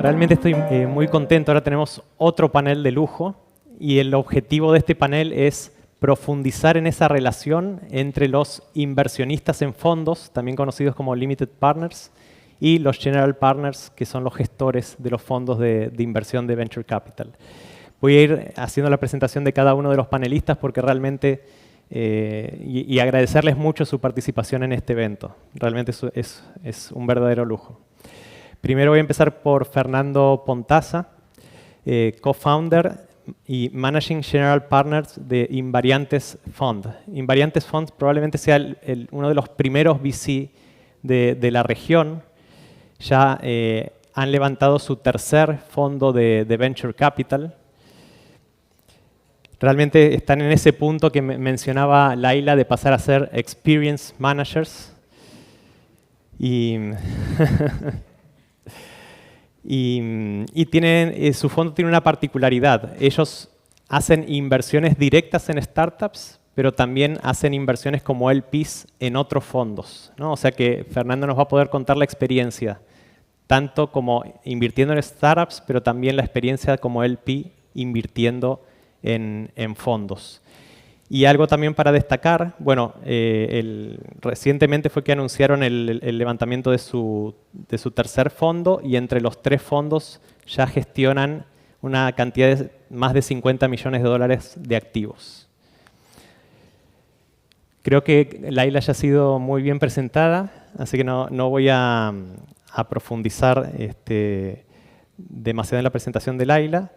Realmente estoy muy contento. Ahora tenemos otro panel de lujo y el objetivo de este panel es profundizar en esa relación entre los inversionistas en fondos, también conocidos como Limited Partners, y los General Partners, que son los gestores de los fondos de inversión de Venture Capital. Voy a ir haciendo la presentación de cada uno de los panelistas porque realmente, y agradecerles mucho su participación en este evento. Realmente es un verdadero lujo. Primero voy a empezar por Fernando Pontaza, co-founder y Managing General Partners de Invariantes Fund. Invariantes Fund probablemente sea uno de los primeros VC de la región. Ya han levantado su tercer fondo de Venture Capital. Realmente están en ese punto que mencionaba Laila de pasar a ser Experience Managers. Y tienen, su fondo tiene una particularidad. Ellos hacen inversiones directas en startups, pero también hacen inversiones como LPs en otros fondos, ¿no? O sea que Fernando nos va a poder contar la experiencia, tanto como invirtiendo en startups, pero también la experiencia como LP invirtiendo en fondos. Y algo también para destacar, bueno, recientemente fue que anunciaron el levantamiento de su tercer fondo y entre los tres fondos ya gestionan una cantidad de más de 50 millones de dólares de activos. Creo que Laila ya ha sido muy bien presentada, así que no voy a profundizar demasiado en la presentación de Laila.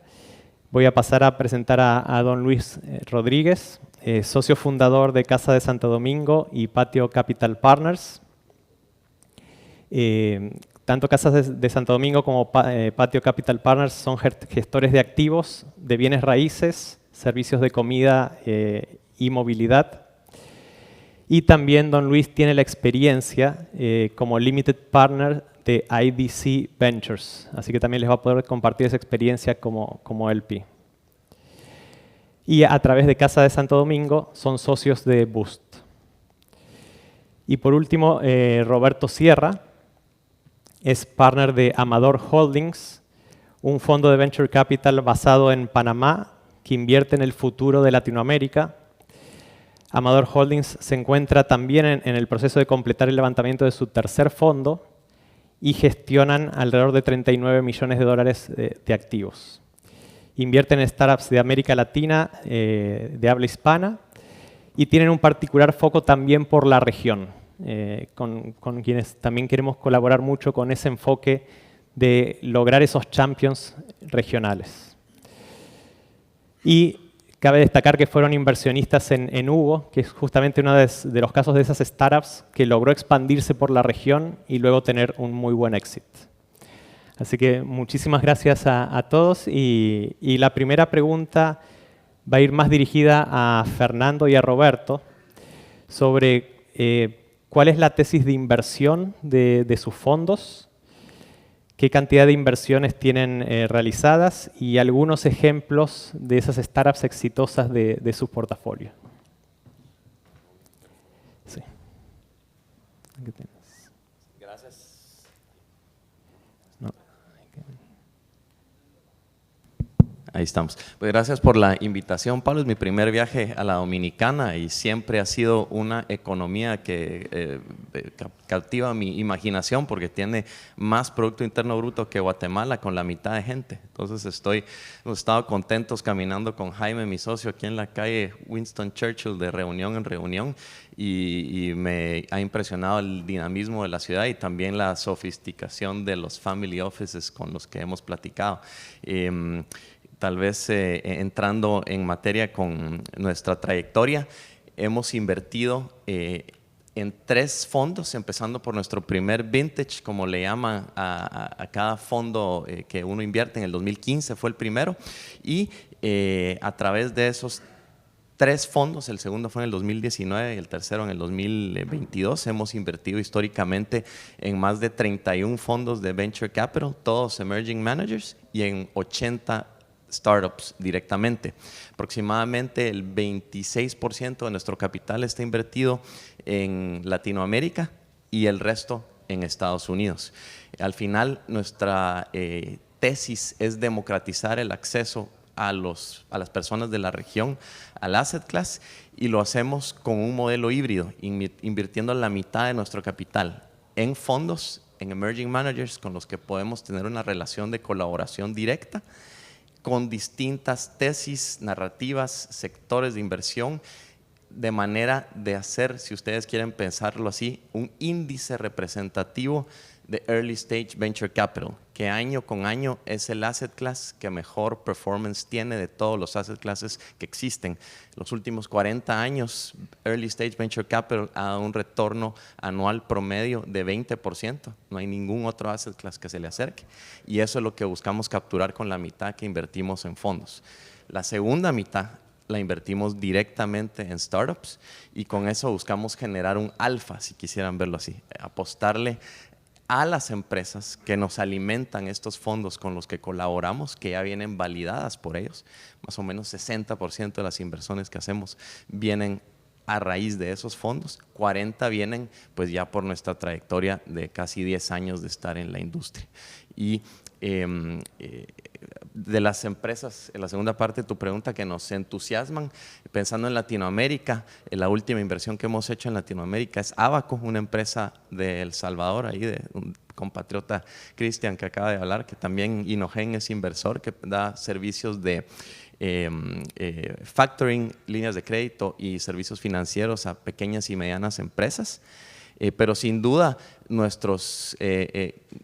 Voy a pasar a presentar a don Luis Rodríguez, socio fundador de Casa de Santo Domingo y Patio Capital Partners. Tanto Casa de Santo Domingo como Patio Capital Partners son gestores de activos, de bienes raíces, servicios de comida y movilidad. Y también don Luis tiene la experiencia como Limited Partner de IDC Ventures, así que también les va a poder compartir esa experiencia como LP. Y a través de Casa de Santo Domingo son socios de Boost. Y por último, Roberto Sierra es partner de Amador Holdings, un fondo de Venture Capital basado en Panamá que invierte en el futuro de Latinoamérica. Amador Holdings se encuentra también en el proceso de completar el levantamiento de su tercer fondo y gestionan alrededor de 39 millones de dólares de activos. Invierten en startups de América Latina, de habla hispana, y tienen un particular foco también por la región, con quienes también queremos colaborar mucho con ese enfoque de lograr esos champions regionales. Y cabe destacar que fueron inversionistas en Hugo, que es justamente uno de los casos de esas startups que logró expandirse por la región y luego tener un muy buen éxito. Así que muchísimas gracias a todos. Y la primera pregunta va a ir más dirigida a Fernando y a Roberto sobre cuál es la tesis de inversión de sus fondos, qué cantidad de inversiones tienen realizadas y algunos ejemplos de esas startups exitosas de sus portafolios. Sí. Aquí tienes. Gracias. Ahí estamos. Pues gracias por la invitación, Pablo. Es mi primer viaje a la Dominicana y siempre ha sido una economía que cautiva mi imaginación porque tiene más Producto Interno Bruto que Guatemala con la mitad de gente. Entonces hemos estado contentos caminando con Jaime, mi socio, aquí en la calle Winston Churchill de reunión en reunión y me ha impresionado el dinamismo de la ciudad y también la sofisticación de los family offices con los que hemos platicado. Tal vez entrando en materia con nuestra trayectoria, hemos invertido en 3 fondos, empezando por nuestro primer vintage, como le llaman a cada fondo que uno invierte. En el 2015 fue el primero y a través de esos 3 fondos, el segundo fue en el 2019 y el tercero en el 2022, hemos invertido históricamente en más de 31 fondos de Venture Capital, todos Emerging Managers, y en 80 startups directamente. Aproximadamente el 26% de nuestro capital está invertido en Latinoamérica y el resto en Estados Unidos. Al final, nuestra tesis es democratizar el acceso a las personas de la región al asset class, y lo hacemos con un modelo híbrido, invirtiendo la mitad de nuestro capital en fondos, en emerging managers con los que podemos tener una relación de colaboración directa, con distintas tesis, narrativas, sectores de inversión, de manera de hacer, si ustedes quieren pensarlo así, un índice representativo de Early Stage Venture Capital, que año con año es el asset class que mejor performance tiene de todos los asset classes que existen. Los últimos 40 años, Early Stage Venture Capital ha dado un retorno anual promedio de 20%. No hay ningún otro asset class que se le acerque. Y eso es lo que buscamos capturar con la mitad que invertimos en fondos. La segunda mitad la invertimos directamente en startups, y con eso buscamos generar un alfa, si quisieran verlo así, apostarle a las empresas que nos alimentan estos fondos con los que colaboramos, que ya vienen validadas por ellos. Más o menos 60% de las inversiones que hacemos vienen a raíz de esos fondos, 40 vienen pues ya por nuestra trayectoria de casi 10 años de estar en la industria. Y de las empresas, en la segunda parte de tu pregunta, que nos entusiasman, pensando en Latinoamérica, la última inversión que hemos hecho en Latinoamérica es Abaco, una empresa de El Salvador, ahí de un compatriota Cristian que acaba de hablar, que también Inogen es inversor, que da servicios de factoring, líneas de crédito y servicios financieros a pequeñas y medianas empresas. Pero sin duda nuestros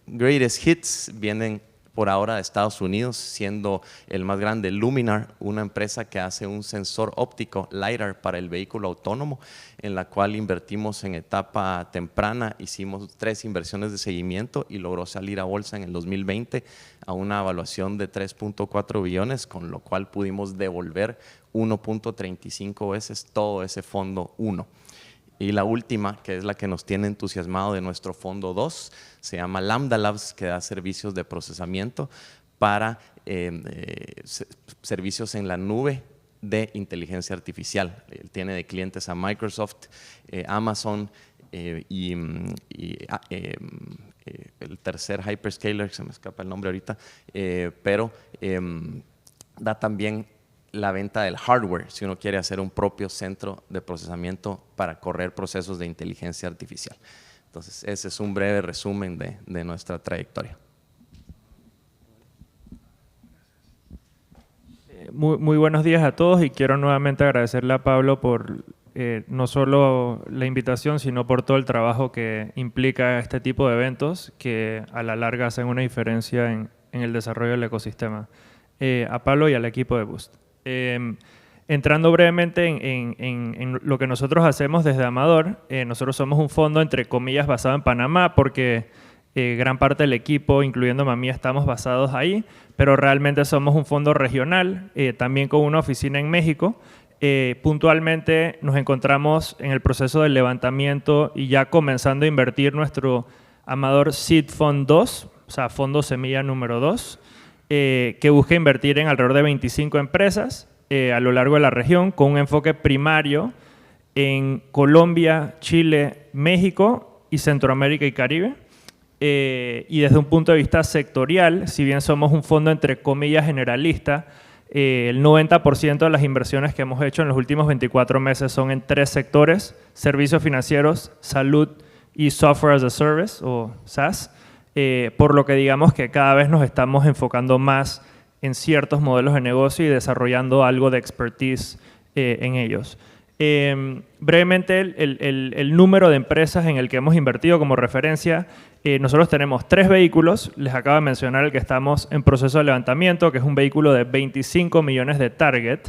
greatest hits vienen por ahora de Estados Unidos, siendo el más grande Luminar, una empresa que hace un sensor óptico LiDAR para el vehículo autónomo, en la cual invertimos en etapa temprana, hicimos 3 inversiones de seguimiento y logró salir a bolsa en el 2020 a una evaluación de 3.4 billones, con lo cual pudimos devolver 1.35 veces todo ese fondo 1. Y la última, que es la que nos tiene entusiasmado de nuestro fondo 2, se llama Lambda Labs, que da servicios de procesamiento para servicios en la nube de inteligencia artificial. Tiene de clientes a Microsoft, Amazon y el tercer hyperscaler, se me escapa el nombre ahorita, pero da también la venta del hardware, si uno quiere hacer un propio centro de procesamiento para correr procesos de inteligencia artificial. Entonces, ese es un breve resumen de nuestra trayectoria. Muy buenos días a todos, y quiero nuevamente agradecerle a Pablo por no solo la invitación, sino por todo el trabajo que implica este tipo de eventos, que a la larga hacen una diferencia en el desarrollo del ecosistema. A Pablo y al equipo de Boost. Entrando brevemente en lo que nosotros hacemos desde Amador, nosotros somos un fondo entre comillas basado en Panamá, porque gran parte del equipo, incluyéndome a mí, estamos basados ahí, pero realmente somos un fondo regional, también con una oficina en México. Puntualmente nos encontramos en el proceso del levantamiento y ya comenzando a invertir nuestro Amador Seed Fund 2, o sea, fondo semilla número 2, que busca invertir en alrededor de 25 empresas a lo largo de la región, con un enfoque primario en Colombia, Chile, México y Centroamérica y Caribe. Y desde un punto de vista sectorial, si bien somos un fondo entre comillas generalista, el 90% de las inversiones que hemos hecho en los últimos 24 meses son en 3 sectores: servicios financieros, salud y software as a service o SaaS. Por lo que digamos que cada vez nos estamos enfocando más en ciertos modelos de negocio y desarrollando algo de expertise en ellos. Brevemente, el número de empresas en el que hemos invertido como referencia, nosotros tenemos 3 vehículos. Les acabo de mencionar el que estamos en proceso de levantamiento, que es un vehículo de 25 millones de target.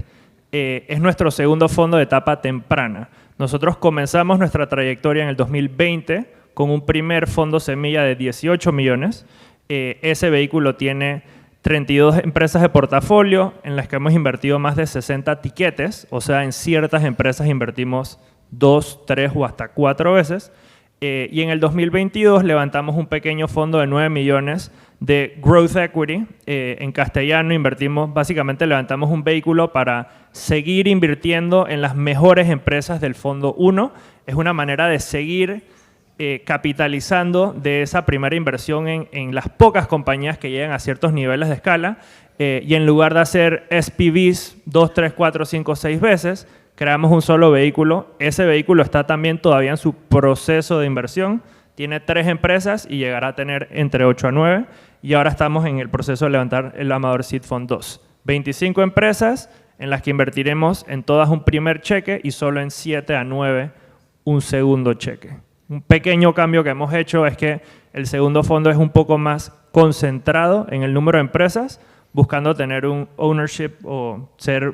Es nuestro segundo fondo de etapa temprana. Nosotros comenzamos nuestra trayectoria en el 2020 con un primer fondo semilla de 18 millones. Ese vehículo tiene 32 empresas de portafolio en las que hemos invertido más de 60 tiquetes, o sea, en ciertas empresas invertimos 2, 3 o hasta 4 veces. Y en el 2022 levantamos un pequeño fondo de 9 millones de Growth Equity. En castellano invertimos, básicamente levantamos un vehículo para seguir invirtiendo en las mejores empresas del fondo 1. Es una manera de seguir capitalizando de esa primera inversión en las pocas compañías que llegan a ciertos niveles de escala, y en lugar de hacer SPVs 2, 3, 4, 5, 6 veces, creamos un solo vehículo. Ese vehículo está también todavía en su proceso de inversión, tiene 3 empresas y llegará a tener entre 8 a 9, y ahora estamos en el proceso de levantar el Amador Seed Fund 2. 25 empresas en las que invertiremos en todas un primer cheque y solo en 7 a 9 un segundo cheque. Un pequeño cambio que hemos hecho es que el segundo fondo es un poco más concentrado en el número de empresas, buscando tener un ownership o ser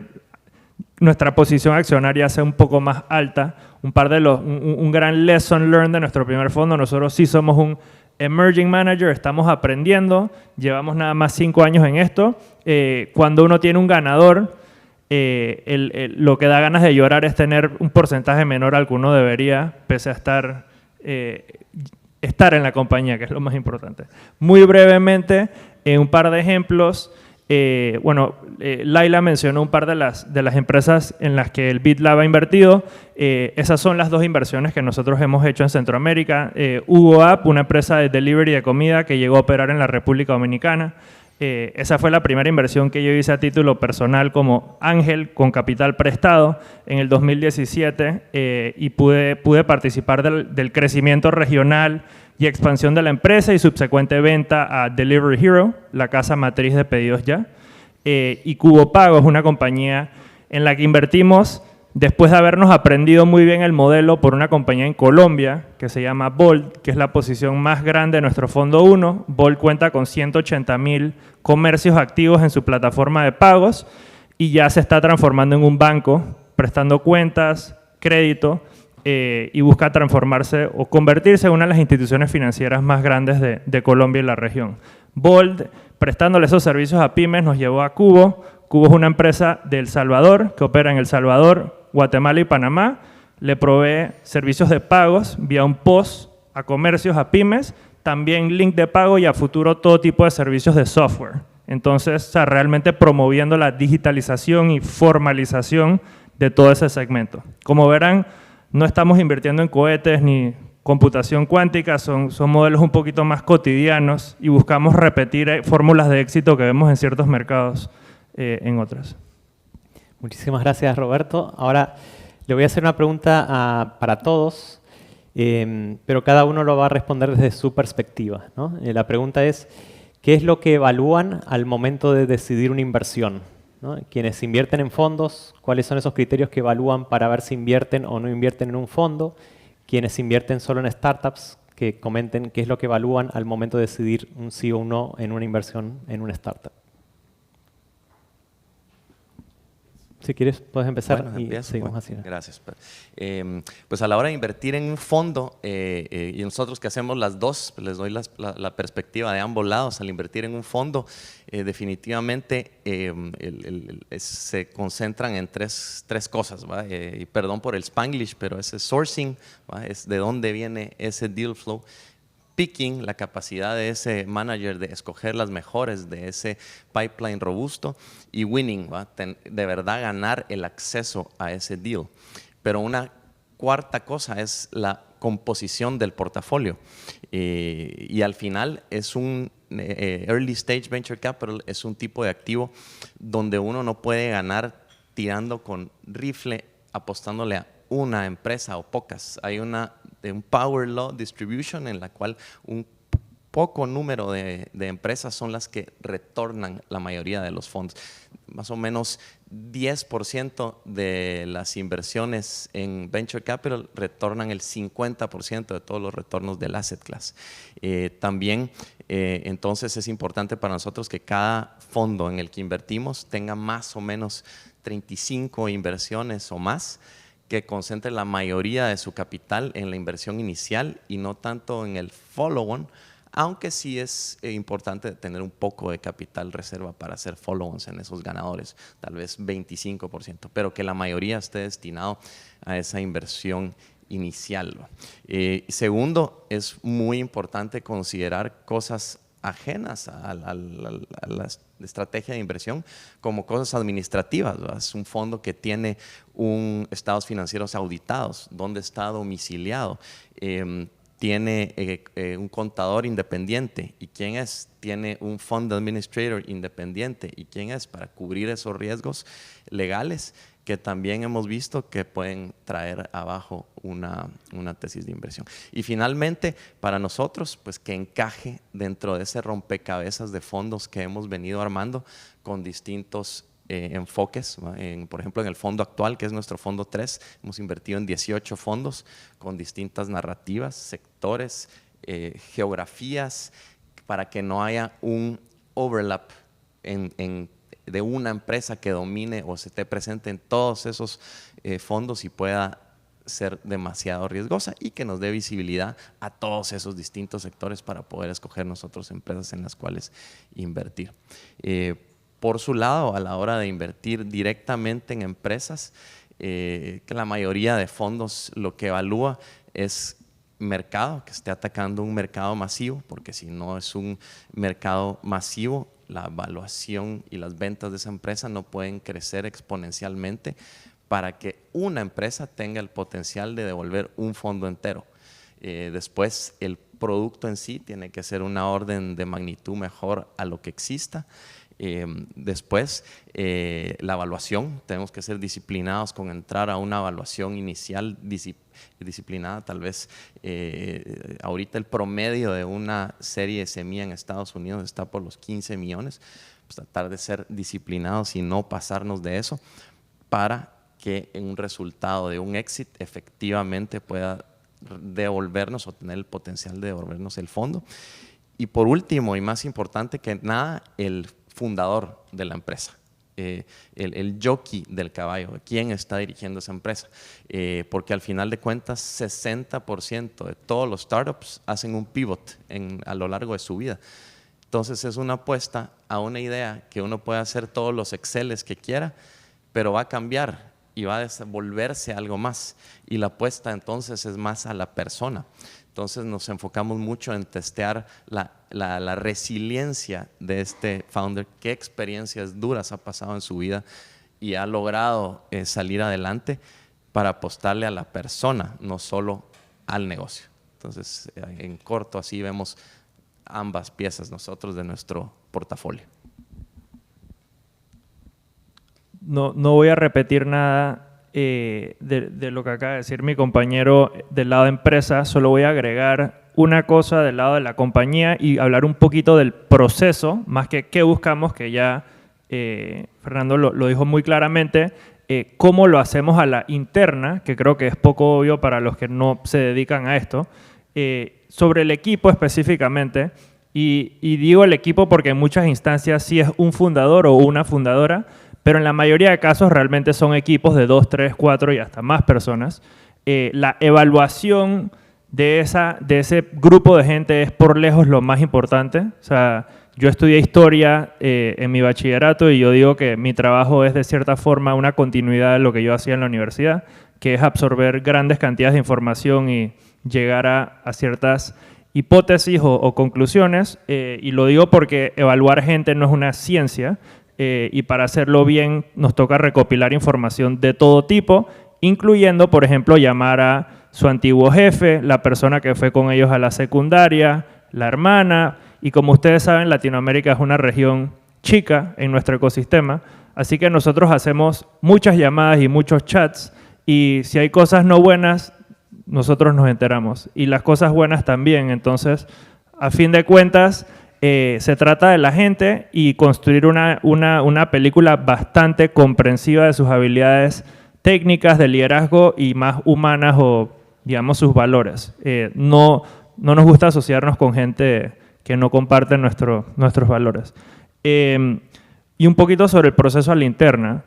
nuestra posición accionaria sea un poco más alta. Un gran lesson learned de nuestro primer fondo: nosotros sí somos un emerging manager, estamos aprendiendo, llevamos nada más 5 años en esto. Cuando uno tiene un ganador, lo que da ganas de llorar es tener un porcentaje menor al que uno debería, pese a estar en la compañía, que es lo más importante. Muy brevemente, un par de ejemplos. Laila mencionó un par de las empresas en las que el BitLab ha invertido. Esas son las 2 inversiones que nosotros hemos hecho en Centroamérica. Hugo App, una empresa de delivery de comida que llegó a operar en la República Dominicana. Esa fue la primera inversión que yo hice a título personal como ángel con capital prestado en el 2017, y pude participar del crecimiento regional y expansión de la empresa y subsecuente venta a Delivery Hero, la casa matriz de pedidos ya. Y Cubo Pago es una compañía en la que invertimos después de habernos aprendido muy bien el modelo por una compañía en Colombia que se llama Bolt, que es la posición más grande de nuestro fondo 1. Bolt cuenta con 180,000 comercios activos en su plataforma de pagos y ya se está transformando en un banco, prestando cuentas, crédito, y busca transformarse o convertirse en una de las instituciones financieras más grandes de Colombia y la región. Bolt, prestándole esos servicios a pymes, nos llevó a Cubo. Cubo es una empresa de El Salvador que opera en El Salvador, Guatemala y Panamá. Le provee servicios de pagos vía un POS a comercios, a pymes, también link de pago y a futuro todo tipo de servicios de software. Entonces, realmente promoviendo la digitalización y formalización de todo ese segmento. Como verán, no estamos invirtiendo en cohetes ni computación cuántica, son modelos un poquito más cotidianos y buscamos repetir fórmulas de éxito que vemos en ciertos mercados en otros. Muchísimas gracias, Roberto. Ahora le voy a hacer una pregunta para todos, pero cada uno lo va a responder desde su perspectiva, ¿no? La pregunta es, ¿qué es lo que evalúan al momento de decidir una inversión? ¿No? Quienes invierten en fondos, ¿cuáles son esos criterios que evalúan para ver si invierten o no invierten en un fondo? Quienes invierten solo en startups, que comenten qué es lo que evalúan al momento de decidir un sí o un no en una inversión en una startup. Si quieres, puedes empezar. Bueno, y empiezo, seguimos bueno, así. gracias. Pues a la hora de invertir en un fondo, y nosotros que hacemos las dos, pues les doy la perspectiva de ambos lados. Al invertir en un fondo, definitivamente se concentran en tres cosas, ¿va? Y perdón por el Spanglish, pero ese sourcing, ¿va? Es de dónde viene ese deal flow. Picking, la capacidad de ese manager de escoger las mejores de ese pipeline robusto, y winning, ¿va? De verdad ganar el acceso a ese deal. Pero una cuarta cosa es la composición del portafolio, y al final es un early stage venture capital, es un tipo de activo donde uno no puede ganar tirando con rifle apostándole a una empresa o pocas. Hay un power law distribution en la cual un poco número de empresas son las que retornan la mayoría de los fondos. Más o menos 10% de las inversiones en venture capital retornan el 50% de todos los retornos del asset class. También, entonces, es importante para nosotros que cada fondo en el que invertimos tenga más o menos 35 inversiones o más, que concentre la mayoría de su capital en la inversión inicial y no tanto en el follow-on, aunque sí es importante tener un poco de capital reserva para hacer follow-ons en esos ganadores, tal vez 25%, pero que la mayoría esté destinado a esa inversión inicial. Segundo, es muy importante considerar cosas ajenas a la estrategia de inversión, como cosas administrativas, ¿verdad? Es un fondo que tiene estados financieros auditados, dónde está domiciliado, tiene un contador independiente. ¿Y quién es? Tiene un fund administrator independiente. ¿Y quién es? Para cubrir esos riesgos legales que también hemos visto que pueden traer abajo una tesis de inversión. Y finalmente, para nosotros, pues que encaje dentro de ese rompecabezas de fondos que hemos venido armando con distintos enfoques. Por ejemplo, en el fondo actual, que es nuestro fondo 3, hemos invertido en 18 fondos con distintas narrativas, sectores, geografías, para que no haya un overlap de una empresa que domine o se esté presente en todos esos fondos y pueda ser demasiado riesgosa, y que nos dé visibilidad a todos esos distintos sectores para poder escoger nosotros empresas en las cuales invertir. Por su lado, a la hora de invertir directamente en empresas, que la mayoría de fondos lo que evalúa es mercado, que esté atacando un mercado masivo, porque si no es un mercado masivo, la evaluación y las ventas de esa empresa no pueden crecer exponencialmente para que una empresa tenga el potencial de devolver un fondo entero. Después, el producto en sí tiene que ser una orden de magnitud mejor a lo que exista. Después, la evaluación, tenemos que ser disciplinados con entrar a una evaluación inicial disciplinada. Tal vez ahorita el promedio de una serie semilla en Estados Unidos está por los 15 millones. Pues tratar de ser disciplinados y no pasarnos de eso para que un resultado de un exit efectivamente pueda devolvernos o tener el potencial de devolvernos el fondo. Y por último, y más importante que nada, el fundador de la empresa, el jockey del caballo, quién está dirigiendo esa empresa, porque al final de cuentas 60% de todos los startups hacen un pivot a lo largo de su vida. Entonces es una apuesta a una idea que uno puede hacer todos los Exceles que quiera, pero va a cambiar y va a volverse algo más, y la apuesta entonces es más a la persona. Entonces nos enfocamos mucho en testear la resiliencia de este founder, qué experiencias duras ha pasado en su vida y ha logrado salir adelante, para apostarle a la persona, no solo al negocio. Entonces, en corto, así vemos ambas piezas nosotros de nuestro portafolio. No voy a repetir nada de lo que acaba de decir mi compañero del lado de empresa, solo voy a agregar una cosa del lado de la compañía y hablar un poquito del proceso, más que qué buscamos, que ya Fernando lo dijo muy claramente, cómo lo hacemos a la interna, que creo que es poco obvio para los que no se dedican a esto, sobre el equipo específicamente, y digo el equipo porque en muchas instancias sí es un fundador o una fundadora, pero en la mayoría de casos realmente son equipos de 2, 3, 4 y hasta más personas. La evaluación de ese grupo de gente es por lejos lo más importante. O sea, yo estudié historia en mi bachillerato y yo digo que mi trabajo es de cierta forma una continuidad de lo que yo hacía en la universidad, que es absorber grandes cantidades de información y llegar a ciertas hipótesis o conclusiones. Y lo digo porque evaluar gente no es una ciencia. Y para hacerlo bien nos toca recopilar información de todo tipo, incluyendo, por ejemplo, llamar a su antiguo jefe, la persona que fue con ellos a la secundaria, la hermana, y como ustedes saben, Latinoamérica es una región chica en nuestro ecosistema, así que nosotros hacemos muchas llamadas y muchos chats, y si hay cosas no buenas, nosotros nos enteramos, y las cosas buenas también. Entonces, a fin de cuentas, se trata de la gente y construir una película bastante comprensiva de sus habilidades técnicas, de liderazgo y más humanas o, digamos, sus valores. No nos gusta asociarnos con gente que no comparte nuestros valores. Y un poquito sobre el proceso a la interna.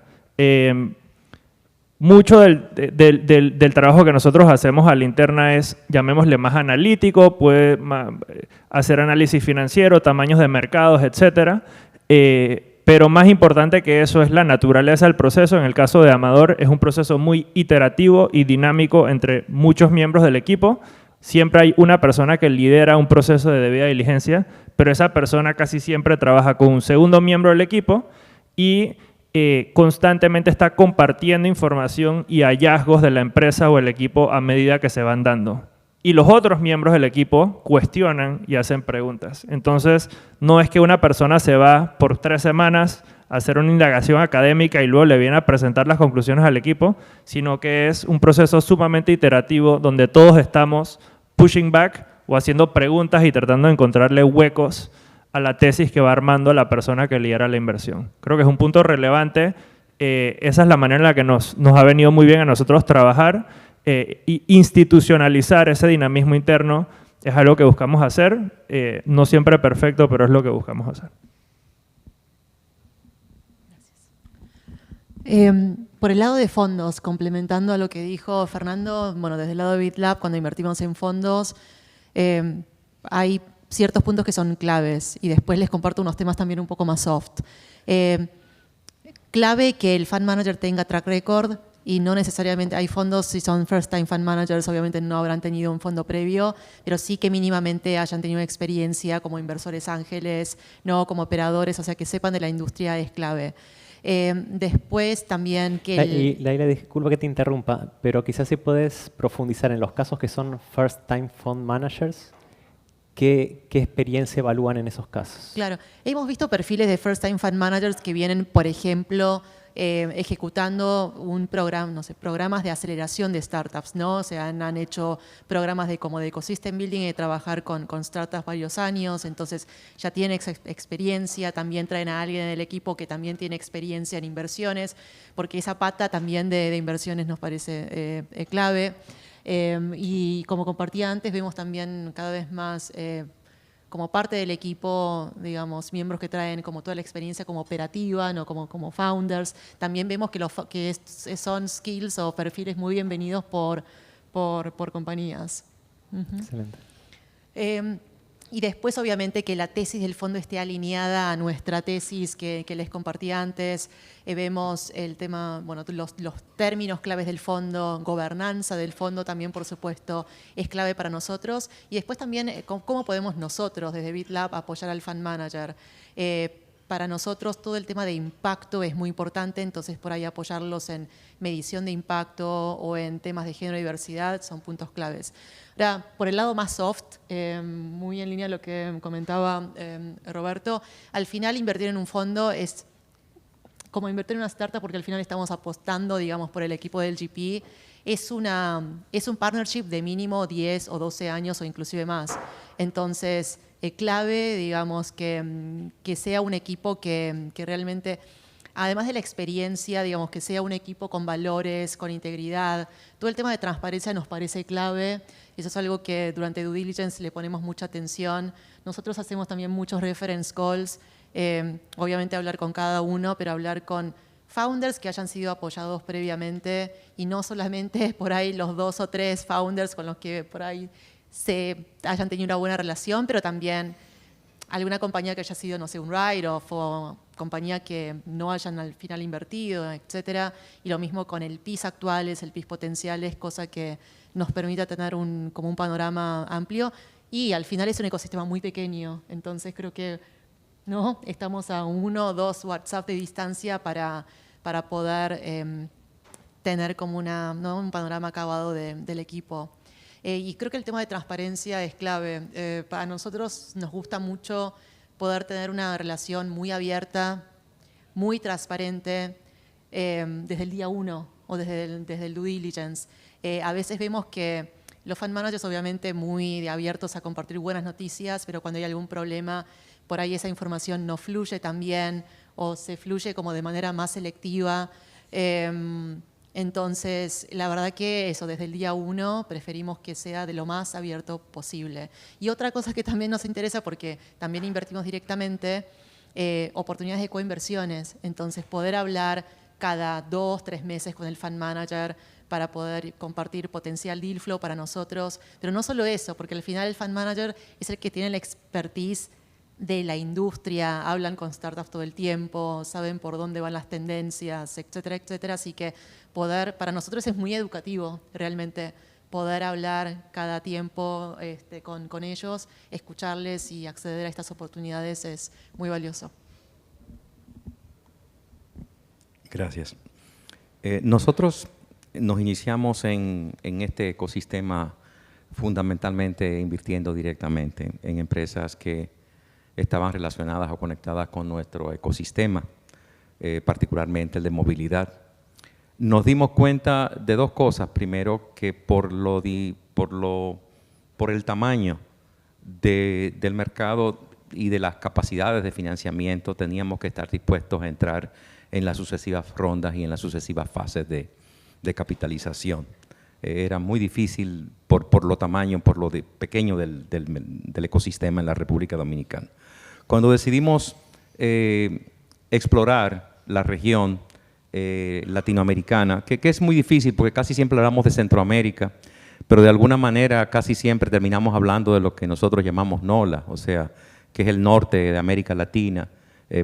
Mucho del trabajo que nosotros hacemos a la interna es, llamémosle, más analítico, puede hacer análisis financiero, tamaños de mercados, etc. Pero más importante que eso es la naturaleza del proceso. En el caso de Amador es un proceso muy iterativo y dinámico entre muchos miembros del equipo. Siempre hay una persona que lidera un proceso de debida diligencia, pero esa persona casi siempre trabaja con un segundo miembro del equipo y constantemente está compartiendo información y hallazgos de la empresa o el equipo a medida que se van dando. y los otros miembros del equipo cuestionan y hacen preguntas. Entonces, no es que una persona se va por 3 semanas a hacer una indagación académica y luego le viene a presentar las conclusiones al equipo, sino que es un proceso sumamente iterativo donde todos estamos pushing back o haciendo preguntas y tratando de encontrarle huecos a la tesis que va armando la persona que lidera la inversión. Creo que es un punto relevante. Esa es la manera en la que nos ha venido muy bien a nosotros trabajar y institucionalizar ese dinamismo interno. Es algo que buscamos hacer, no siempre perfecto, pero es lo que buscamos hacer. Por el lado de fondos, complementando a lo que dijo Fernando, bueno, desde el lado de BitLab, cuando invertimos en fondos, hay ciertos puntos que son claves y después les comparto unos temas también un poco más soft. Clave que el fund manager tenga track record y no necesariamente hay fondos, si son first time fund managers, obviamente no habrán tenido un fondo previo, pero sí que mínimamente hayan tenido experiencia como inversores ángeles, no como operadores, o sea que sepan de la industria es clave. Después también que... Y Laila, disculpa que te interrumpa, pero quizás si puedes profundizar en los casos que son first time fund managers, ¿qué experiencia evalúan en esos casos? Claro, hemos visto perfiles de first time fund managers que vienen, por ejemplo, ejecutando un programa, no sé, programas de aceleración de startups, ¿no? O sea, han hecho programas como de ecosystem building y de trabajar con startups varios años, entonces ya tienen experiencia, también traen a alguien en el equipo que también tiene experiencia en inversiones, porque esa pata también de inversiones nos parece clave. Y como compartía antes, vemos también cada vez más como parte del equipo, digamos, miembros que traen como toda la experiencia como operativa, ¿no? como founders. También vemos que son skills o perfiles muy bienvenidos por compañías. Excelente. Y después, obviamente, que la tesis del fondo esté alineada a nuestra tesis que les compartí antes. Vemos el tema, bueno, los términos claves del fondo, gobernanza del fondo también, por supuesto, es clave para nosotros. Y después también, cómo podemos nosotros, desde BitLab, apoyar al fund manager. Para nosotros todo el tema de impacto es muy importante, entonces por ahí apoyarlos en medición de impacto o en temas de género y diversidad son puntos claves. Ahora, por el lado más soft, muy en línea a lo que comentaba Roberto, al final invertir en un fondo es como invertir en una startup porque al final estamos apostando, digamos, por el equipo del GP. Es un partnership de mínimo 10 o 12 años o inclusive más. Entonces, clave, digamos, que sea un equipo que realmente, además de la experiencia, digamos, que sea un equipo con valores, con integridad. Todo el tema de transparencia nos parece clave. Eso es algo que durante due diligence le ponemos mucha atención. Nosotros hacemos también muchos reference calls. Obviamente hablar con cada uno, pero hablar con founders que hayan sido apoyados previamente y no solamente por ahí los 2 o 3 founders con los que por ahí hayan tenido una buena relación, pero también alguna compañía que haya sido, no sé, un write-off o compañía que no hayan al final invertido, etcétera. Y lo mismo con el PIS actuales, el PIS potenciales, cosa que nos permita tener como un panorama amplio. Y al final es un ecosistema muy pequeño, entonces creo que ¿no? Estamos a 1 o 2 WhatsApp de distancia para poder tener como un panorama acabado del equipo. Y creo que el tema de transparencia es clave. Para nosotros nos gusta mucho poder tener una relación muy abierta, muy transparente, desde el día 1 o desde el due diligence. A veces vemos que los fund managers obviamente muy abiertos a compartir buenas noticias, pero cuando hay algún problema, por ahí esa información no fluye tan bien o se fluye como de manera más selectiva. Entonces, la verdad que eso, desde el día 1 preferimos que sea de lo más abierto posible. Y otra cosa que también nos interesa, porque también invertimos directamente, oportunidades de coinversiones. Entonces, poder hablar cada 2, 3 meses con el fund manager para poder compartir potencial deal flow para nosotros. Pero no solo eso, porque al final el fund manager es el que tiene la expertise de la industria, hablan con startups todo el tiempo, saben por dónde van las tendencias, etcétera, etcétera. Así que para nosotros es muy educativo realmente poder hablar cada tiempo con ellos, escucharles y acceder a estas oportunidades es muy valioso. Gracias. Nosotros nos iniciamos en este ecosistema fundamentalmente invirtiendo directamente en empresas que estaban relacionadas o conectadas con nuestro ecosistema, particularmente el de movilidad. Nos dimos cuenta de dos cosas. Primero, que por el tamaño del mercado y de las capacidades de financiamiento, teníamos que estar dispuestos a entrar en las sucesivas rondas y en las sucesivas fases de capitalización. Era muy difícil por lo tamaño, por lo pequeño del ecosistema en la República Dominicana. Cuando decidimos explorar la región latinoamericana, que es muy difícil porque casi siempre hablamos de Centroamérica, pero de alguna manera casi siempre terminamos hablando de lo que nosotros llamamos NOLA, o sea, que es el norte de América Latina,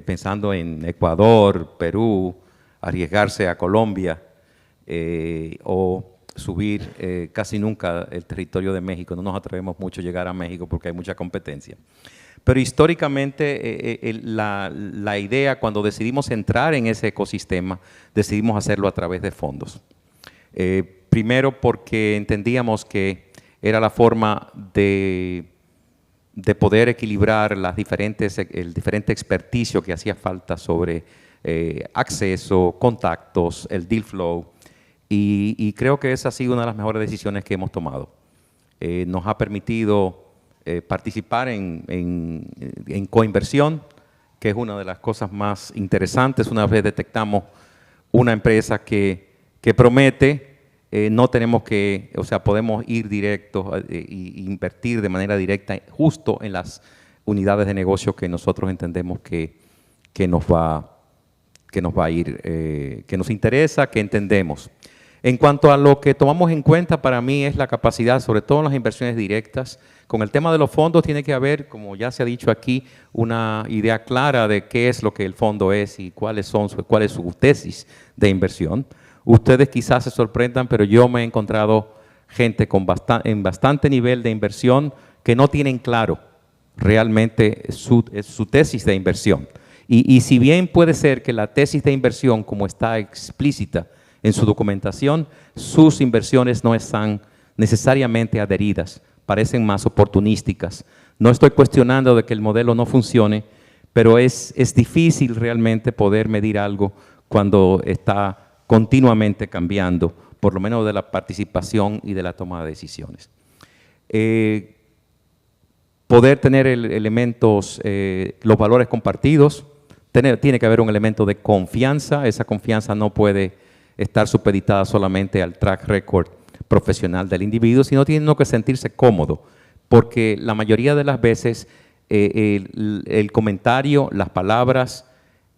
pensando en Ecuador, Perú, arriesgarse a Colombia o subir casi nunca el territorio de México. No nos atrevemos mucho a llegar a México porque hay mucha competencia. Pero históricamente la idea, cuando decidimos entrar en ese ecosistema, decidimos hacerlo a través de fondos. Primero porque entendíamos que era la forma de poder equilibrar el diferente experticio que hacía falta sobre acceso, contactos, el deal flow, y creo que esa ha sido una de las mejores decisiones que hemos tomado. Nos ha permitido participar en coinversión, que es una de las cosas más interesantes. Una vez detectamos una empresa que promete, no tenemos que, o sea, podemos ir directo e invertir de manera directa justo en las unidades de negocio que nosotros entendemos que nos va a ir, que nos interesa, que entendemos. En cuanto a lo que tomamos en cuenta, para mí es la capacidad, sobre todo en las inversiones directas. Con el tema de los fondos tiene que haber, como ya se ha dicho aquí, una idea clara de qué es lo que el fondo es y cuál es su tesis de inversión. Ustedes quizás se sorprendan, pero yo me he encontrado gente en bastante nivel de inversión que no tienen claro realmente su tesis de inversión. Y si bien puede ser que la tesis de inversión, como está explícita en su documentación, sus inversiones no están necesariamente adheridas, parecen más oportunísticas. No estoy cuestionando de que el modelo no funcione, pero es difícil realmente poder medir algo cuando está continuamente cambiando, por lo menos de la participación y de la toma de decisiones. Poder tener elementos, los valores compartidos, tiene que haber un elemento de confianza. Esa confianza no puede estar supeditada solamente al track record profesional del individuo, sino tiene que sentirse cómodo, porque la mayoría de las veces el comentario, las palabras,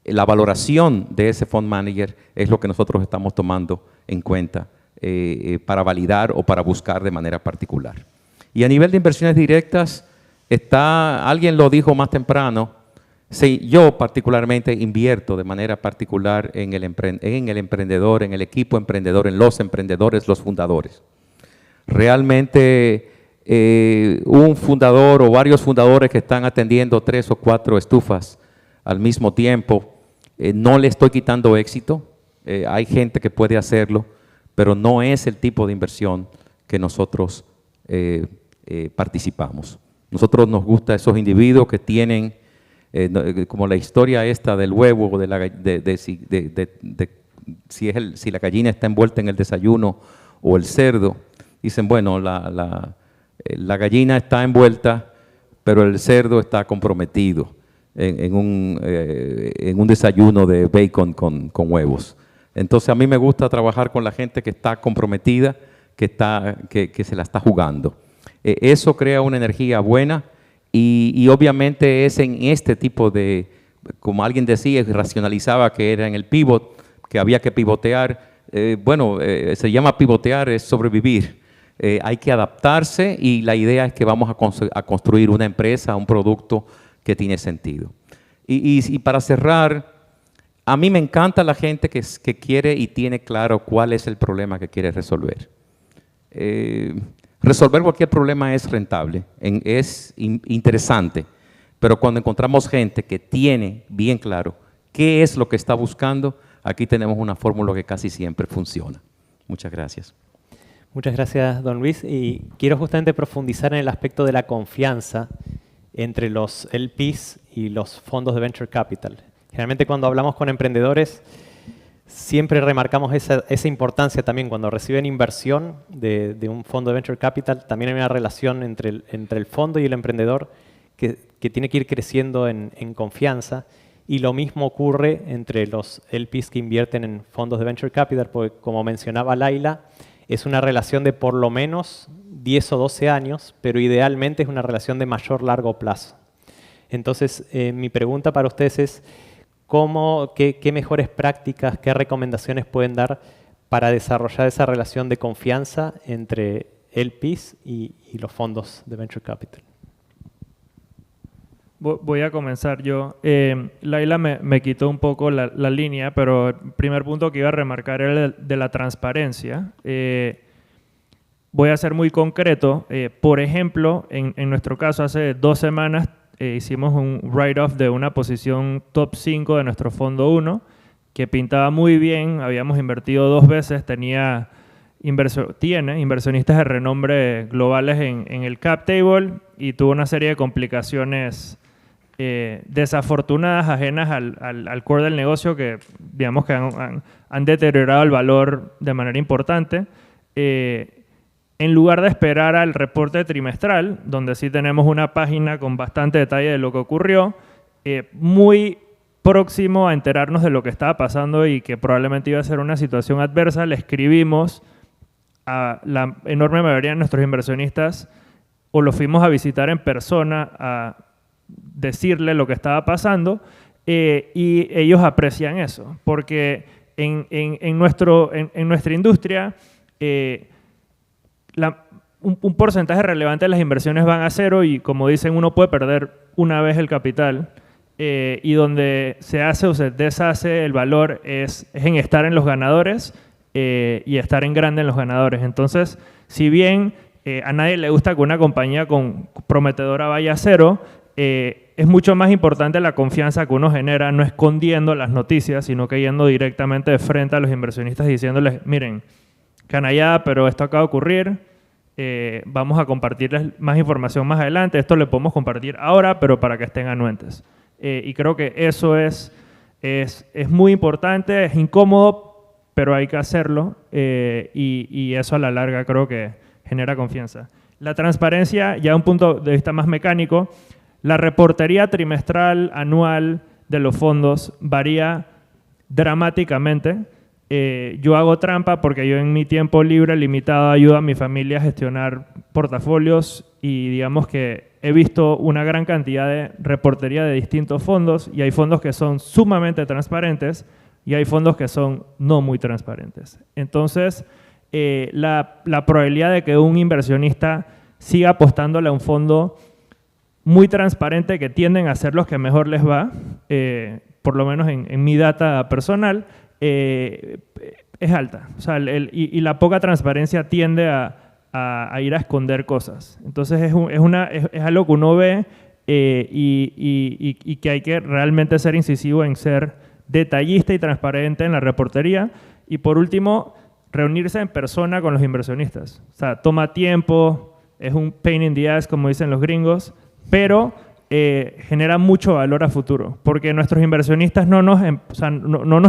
la valoración de ese fund manager es lo que nosotros estamos tomando en cuenta para validar o para buscar de manera particular. Y a nivel de inversiones directas, alguien lo dijo más temprano, sí, yo particularmente invierto de manera particular en el emprendedor, en el equipo emprendedor, en los emprendedores, los fundadores. Realmente un fundador o varios fundadores que están atendiendo 3 o 4 estufas al mismo tiempo, no le estoy quitando éxito. Hay gente que puede hacerlo, pero no es el tipo de inversión que nosotros participamos. Nosotros nos gusta esos individuos que tienen como la historia esta del huevo, si la gallina está envuelta en el desayuno o el cerdo. Dicen, bueno, la gallina está envuelta, pero el cerdo está comprometido en un desayuno de bacon con huevos. Entonces a mí me gusta trabajar con la gente que está comprometida, que se la está jugando. Eso crea una energía buena. Y obviamente es en este tipo de, como alguien decía, racionalizaba que era en el pivot, que había que pivotear. Se llama pivotear, es sobrevivir. Hay que adaptarse y la idea es que vamos a construir una empresa, un producto que tiene sentido. Y para cerrar, a mí me encanta la gente que quiere y tiene claro cuál es el problema que quiere resolver. Resolver cualquier problema es rentable, es interesante, pero cuando encontramos gente que tiene bien claro qué es lo que está buscando, aquí tenemos una fórmula que casi siempre funciona. Muchas gracias. Muchas gracias, don Luis. Y quiero justamente profundizar en el aspecto de la confianza entre los LPs y los fondos de Venture Capital. Generalmente cuando hablamos con emprendedores, siempre remarcamos esa importancia también. Cuando reciben inversión de un fondo de Venture Capital, también hay una relación entre el fondo y el emprendedor que tiene que ir creciendo en confianza. Y lo mismo ocurre entre los LPs que invierten en fondos de Venture Capital, porque como mencionaba Laila, es una relación de por lo menos 10 o 12 años, pero idealmente es una relación de mayor largo plazo. Entonces, mi pregunta para ustedes es, ¿qué mejores prácticas, qué recomendaciones pueden dar para desarrollar esa relación de confianza entre LPs y los fondos de Venture Capital? Voy a comenzar yo. Laila me quitó un poco la línea, pero el primer punto que iba a remarcar era el de la transparencia. Voy a ser muy concreto. Por ejemplo, en nuestro caso, hace 2 semanas hicimos un write-off de una posición top 5 de nuestro fondo 1, que pintaba muy bien, habíamos invertido 2 veces, tiene inversionistas de renombre globales en el cap table y tuvo una serie de complicaciones desafortunadas, ajenas al core del negocio, que digamos que han deteriorado el valor de manera importante. En lugar de esperar al reporte trimestral, donde sí tenemos una página con bastante detalle de lo que ocurrió, muy próximo a enterarnos de lo que estaba pasando y que probablemente iba a ser una situación adversa, le escribimos a la enorme mayoría de nuestros inversionistas o los fuimos a visitar en persona a decirle lo que estaba pasando y ellos aprecian eso, porque en nuestra industria un porcentaje relevante de las inversiones van a cero y, como dicen, uno puede perder una vez el capital y donde se hace o se deshace el valor es en estar en los ganadores y estar en grande en los ganadores. Entonces, si bien a nadie le gusta que una compañía prometedora vaya a cero, es mucho más importante la confianza que uno genera, no escondiendo las noticias, sino que yendo directamente de frente a los inversionistas diciéndoles, miren, canallada, pero esto acaba de ocurrir, vamos a compartirles más información más adelante, esto le podemos compartir ahora, pero para que estén anuentes. Y creo que eso es muy importante, es incómodo, pero hay que hacerlo y eso a la larga creo que genera confianza. La transparencia, ya un punto de vista más mecánico, la reportería trimestral, anual de los fondos varía dramáticamente. Yo hago trampa porque yo en mi tiempo libre limitado ayudo a mi familia a gestionar portafolios y digamos que he visto una gran cantidad de reportería de distintos fondos y hay fondos que son sumamente transparentes y hay fondos que son no muy transparentes. Entonces, la probabilidad de que un inversionista siga apostándole a un fondo muy transparente, que tienden a ser los que mejor les va, por lo menos en mi data personal, es alta. O sea, y la poca transparencia tiende a ir a esconder cosas. Entonces es algo que uno ve y que hay que realmente ser incisivo en ser detallista y transparente en la reportería. Y por último, reunirse en persona con los inversionistas. O sea, toma tiempo, es un pain in the ass, como dicen los gringos, pero genera mucho valor a futuro, porque nuestros inversionistas no nos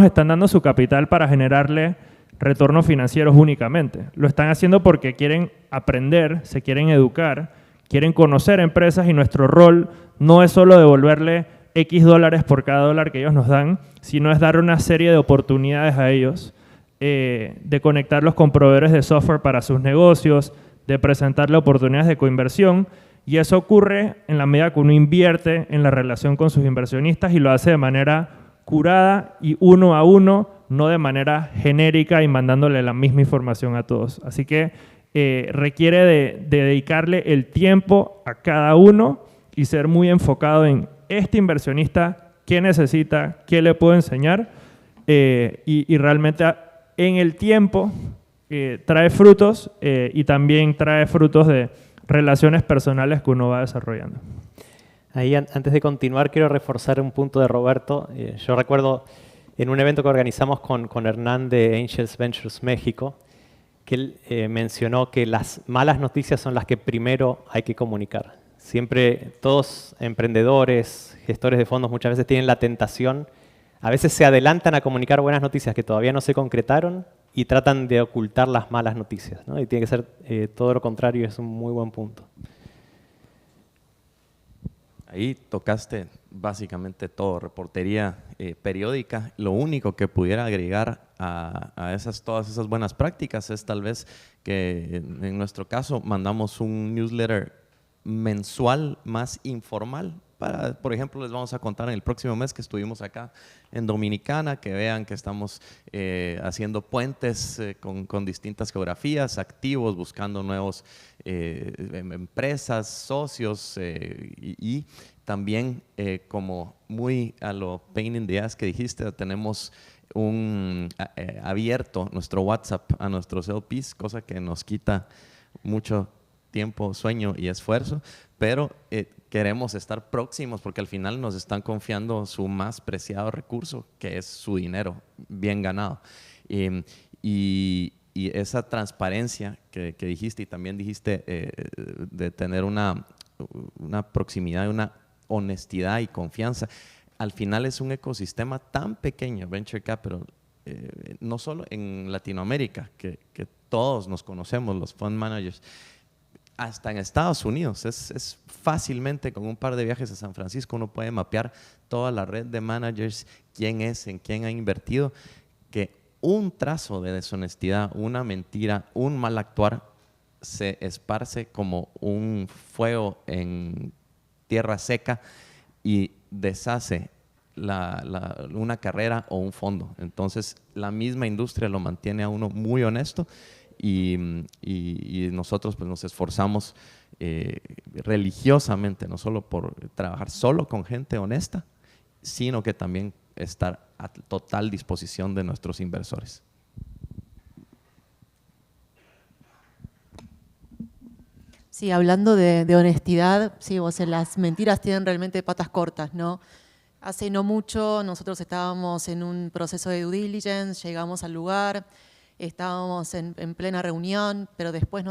están dando su capital para generarle retornos financieros únicamente. Lo están haciendo porque quieren aprender, se quieren educar, quieren conocer empresas y nuestro rol no es solo devolverle X dólares por cada dólar que ellos nos dan, sino es dar una serie de oportunidades a ellos, de conectarlos con proveedores de software para sus negocios, de presentarle oportunidades de coinversión. Y eso ocurre en la medida que uno invierte en la relación con sus inversionistas y lo hace de manera curada y uno a uno, no de manera genérica y mandándole la misma información a todos. Así que requiere de dedicarle el tiempo a cada uno y ser muy enfocado en este inversionista, qué necesita, qué le puedo enseñar y realmente en el tiempo trae frutos y también trae frutos de relaciones personales que uno va desarrollando. Ahí, antes de continuar, quiero reforzar un punto de Roberto. Yo recuerdo en un evento que organizamos con Hernán de Angels Ventures México, que él mencionó que las malas noticias son las que primero hay que comunicar. Siempre todos emprendedores, gestores de fondos muchas veces tienen la tentación, a veces se adelantan a comunicar buenas noticias que todavía no se concretaron y tratan de ocultar las malas noticias, ¿no? Y tiene que ser todo lo contrario, es un muy buen punto. Ahí tocaste básicamente todo, reportería periódica. Lo único que pudiera agregar a todas esas buenas prácticas es tal vez que en nuestro caso mandamos un newsletter mensual más informal. Por ejemplo, les vamos a contar en el próximo mes que estuvimos acá en Dominicana, que vean que estamos haciendo puentes con distintas geografías, activos, buscando nuevos empresas, socios y también como muy a lo pain in the ass que dijiste, tenemos abierto nuestro WhatsApp a nuestros LPs, cosa que nos quita mucho tiempo, sueño y esfuerzo, pero queremos estar próximos porque al final nos están confiando su más preciado recurso, que es su dinero bien ganado. Y esa transparencia que dijiste y también dijiste de tener una proximidad, una honestidad y confianza, al final es un ecosistema tan pequeño, Venture Capital, no solo en Latinoamérica, que todos nos conocemos, los fund managers, hasta en Estados Unidos. Es fácilmente, con un par de viajes a San Francisco, uno puede mapear toda la red de managers, quién es, en quién ha invertido, que un trazo de deshonestidad, una mentira, un mal actuar, se esparce como un fuego en tierra seca y deshace una carrera o un fondo. Entonces, la misma industria lo mantiene a uno muy honesto. Y nosotros pues nos esforzamos religiosamente, no solo por trabajar solo con gente honesta, sino que también estar a total disposición de nuestros inversores. Sí, hablando de honestidad, sí, o sea, las mentiras tienen realmente patas cortas, ¿no? Hace no mucho nosotros estábamos en un proceso de due diligence, llegamos al lugar, estábamos en plena reunión, pero después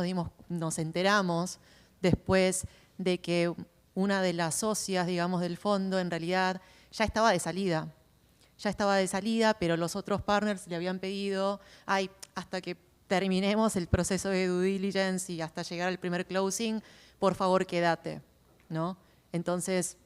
nos enteramos después de que una de las socias, digamos, del fondo, en realidad ya estaba de salida. Ya estaba de salida, pero los otros partners le habían pedido, hasta que terminemos el proceso de due diligence y hasta llegar al primer closing, por favor quédate, ¿no? Entonces,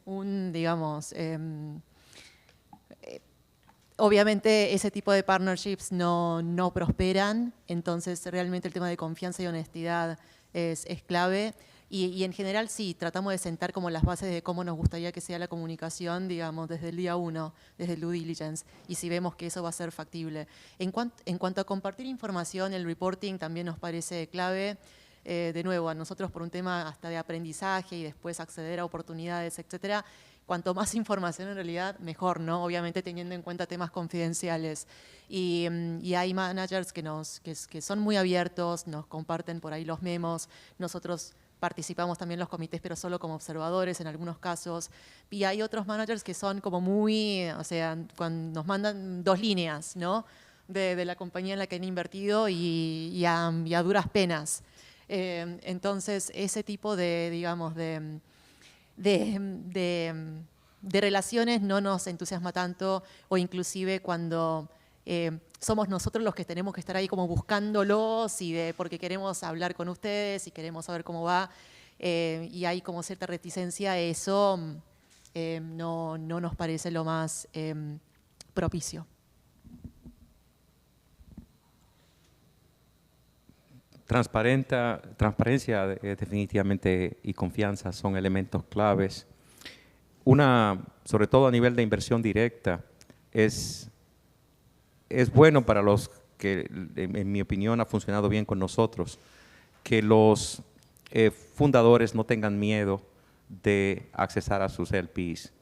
obviamente ese tipo de partnerships no prosperan, entonces realmente el tema de confianza y honestidad es clave. Y en general sí, tratamos de sentar como las bases de cómo nos gustaría que sea la comunicación, digamos, desde el día 1, desde el due diligence, y si vemos que eso va a ser factible. En cuanto a compartir información, el reporting también nos parece clave. De nuevo, a nosotros por un tema hasta de aprendizaje y después acceder a oportunidades, etcétera, cuanto más información en realidad, mejor, ¿no? Obviamente teniendo en cuenta temas confidenciales. Y hay managers que son muy abiertos, nos comparten por ahí los memos, nosotros participamos también en los comités, pero solo como observadores en algunos casos. Y hay otros managers que son como muy, o sea, cuando nos mandan 2 líneas, ¿no? De la compañía en la que han invertido y a duras penas. Entonces, ese tipo de relaciones no nos entusiasma tanto, o inclusive cuando somos nosotros los que tenemos que estar ahí como buscándolos porque queremos hablar con ustedes y queremos saber cómo va, y hay como cierta reticencia, eso no nos parece lo más propicio. Transparencia definitivamente y confianza son elementos claves. Sobre todo a nivel de inversión directa, es bueno para los que, en mi opinión, ha funcionado bien con nosotros, que los fundadores no tengan miedo de accesar a sus LPs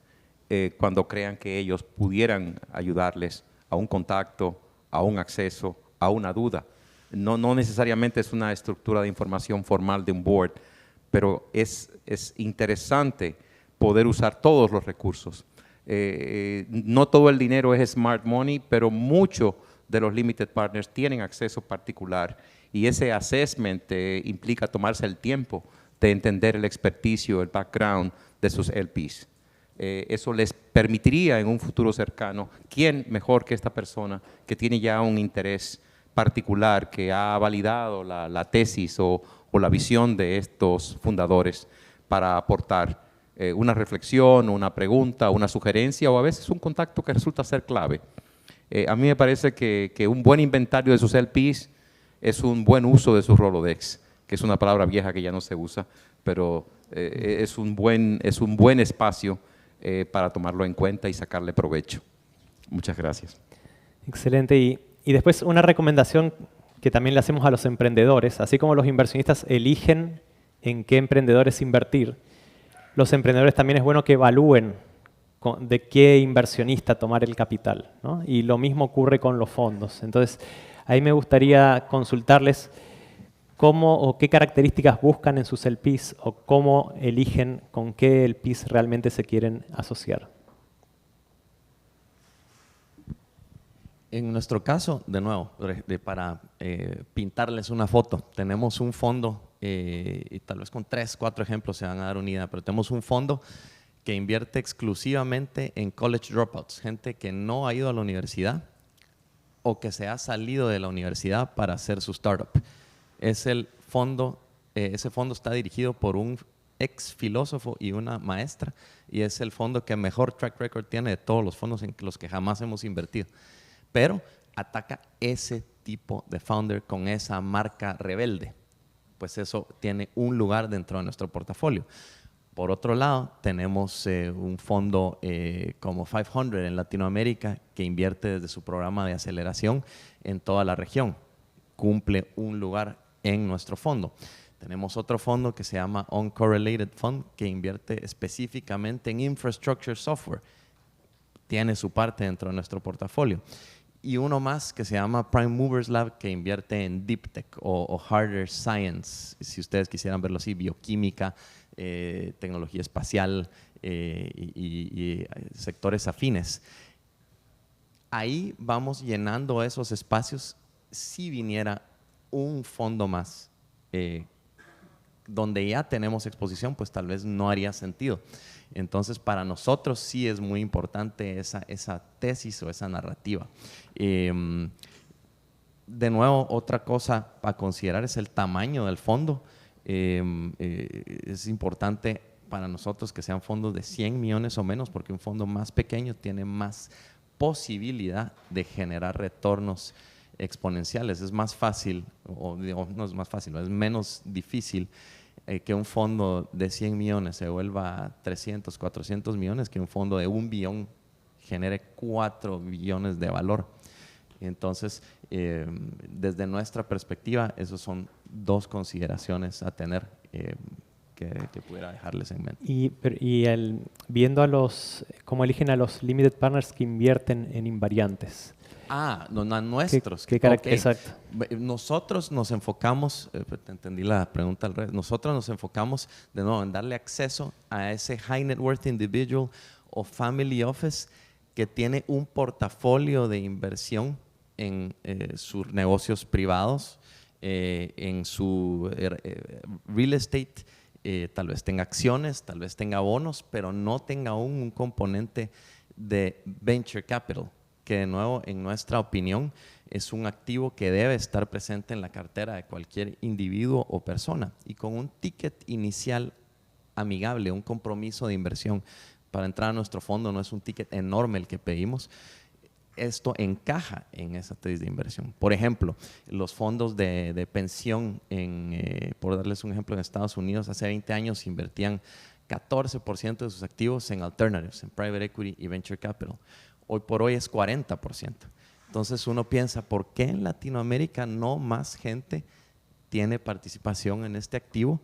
cuando crean que ellos pudieran ayudarles a un contacto, a un acceso, a una duda. No necesariamente es una estructura de información formal de un board, pero es interesante poder usar todos los recursos. No todo el dinero es smart money, pero muchos de los limited partners tienen acceso particular Y ese assessment implica tomarse el tiempo de entender el experticio, el background de sus LPs. Eso les permitiría en un futuro cercano, ¿quién mejor que esta persona que tiene ya un interés particular, que ha validado la tesis o la visión de estos fundadores para aportar una reflexión, una pregunta, una sugerencia o a veces un contacto que resulta ser clave? A mí me parece que un buen inventario de sus LPs es un buen uso de su Rolodex, que es una palabra vieja que ya no se usa, pero es un buen espacio para tomarlo en cuenta y sacarle provecho. Muchas gracias. Excelente. Y después una recomendación que también le hacemos a los emprendedores, así como los inversionistas eligen en qué emprendedores invertir, los emprendedores también es bueno que evalúen de qué inversionista tomar el capital, ¿no? Y lo mismo ocurre con los fondos. Entonces, ahí me gustaría consultarles cómo o qué características buscan en sus LPs o cómo eligen con qué LPs realmente se quieren asociar. En nuestro caso, de nuevo, para pintarles una foto, tenemos un fondo, y tal vez con 3, 4 ejemplos se van a dar una idea, pero tenemos un fondo que invierte exclusivamente en college dropouts, gente que no ha ido a la universidad o que se ha salido de la universidad para hacer su startup. Ese fondo está dirigido por un ex filósofo y una maestra, y es el fondo que mejor track record tiene de todos los fondos en los que jamás hemos invertido. Pero ataca ese tipo de founder con esa marca rebelde. Pues eso tiene un lugar dentro de nuestro portafolio. Por otro lado, tenemos un fondo como 500 en Latinoamérica que invierte desde su programa de aceleración en toda la región. Cumple un lugar en nuestro fondo. Tenemos otro fondo que se llama Uncorrelated Fund que invierte específicamente en infrastructure software. Tiene su parte dentro de nuestro portafolio. Y uno más que se llama Prime Movers Lab que invierte en Deep Tech o Harder Science, si ustedes quisieran verlo así, bioquímica, tecnología espacial y sectores afines. Ahí vamos llenando esos espacios. Si viniera un fondo más donde ya tenemos exposición, pues tal vez no haría sentido. Entonces, para nosotros sí es muy importante esa tesis o esa narrativa. De nuevo, otra cosa a considerar es el tamaño del fondo. Es importante para nosotros que sean fondos de 100 millones o menos, porque un fondo más pequeño tiene más posibilidad de generar retornos exponenciales. Es más fácil, no es más fácil, es menos difícil que un fondo de 100 millones se vuelva 300, 400 millones, que un fondo de 1 billón genere 4 billones de valor. Entonces, desde nuestra perspectiva, esas son 2 consideraciones a tener que pudiera dejarles en mente. Viendo cómo eligen a los limited partners que invierten en invariantes. No nuestros. Exacto. Nosotros nos enfocamos, te entendí la pregunta al revés, nosotros nos enfocamos de nuevo en darle acceso a ese high net worth individual o family office que tiene un portafolio de inversión en sus negocios privados, en su real estate, tal vez tenga acciones, tal vez tenga bonos, pero no tenga aún un componente de venture capital, que de nuevo, en nuestra opinión, es un activo que debe estar presente en la cartera de cualquier individuo o persona y con un ticket inicial amigable, un compromiso de inversión para entrar a nuestro fondo. No es un ticket enorme el que pedimos. Esto encaja en esa tesis de inversión. Por ejemplo, los fondos de pensión, por darles un ejemplo, en Estados Unidos, hace 20 años invertían 14% de sus activos en alternatives, en private equity y venture capital. Hoy por hoy es 40%. Entonces uno piensa, ¿por qué en Latinoamérica no más gente tiene participación en este activo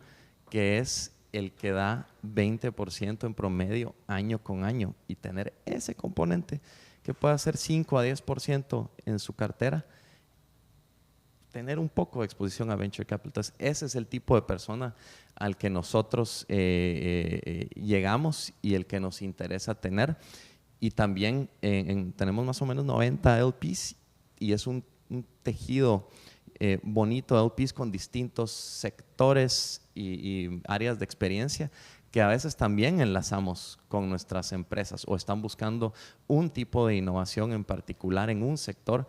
que es el que da 20% en promedio año con año? Y tener ese componente que pueda ser 5 a 10% en su cartera, tener un poco de exposición a venture capital. Entonces ese es el tipo de persona al que nosotros llegamos y el que nos interesa tener. Y también tenemos más o menos 90 LPs y es un tejido bonito, LPs con distintos sectores y áreas de experiencia que a veces también enlazamos con nuestras empresas o están buscando un tipo de innovación en particular en un sector,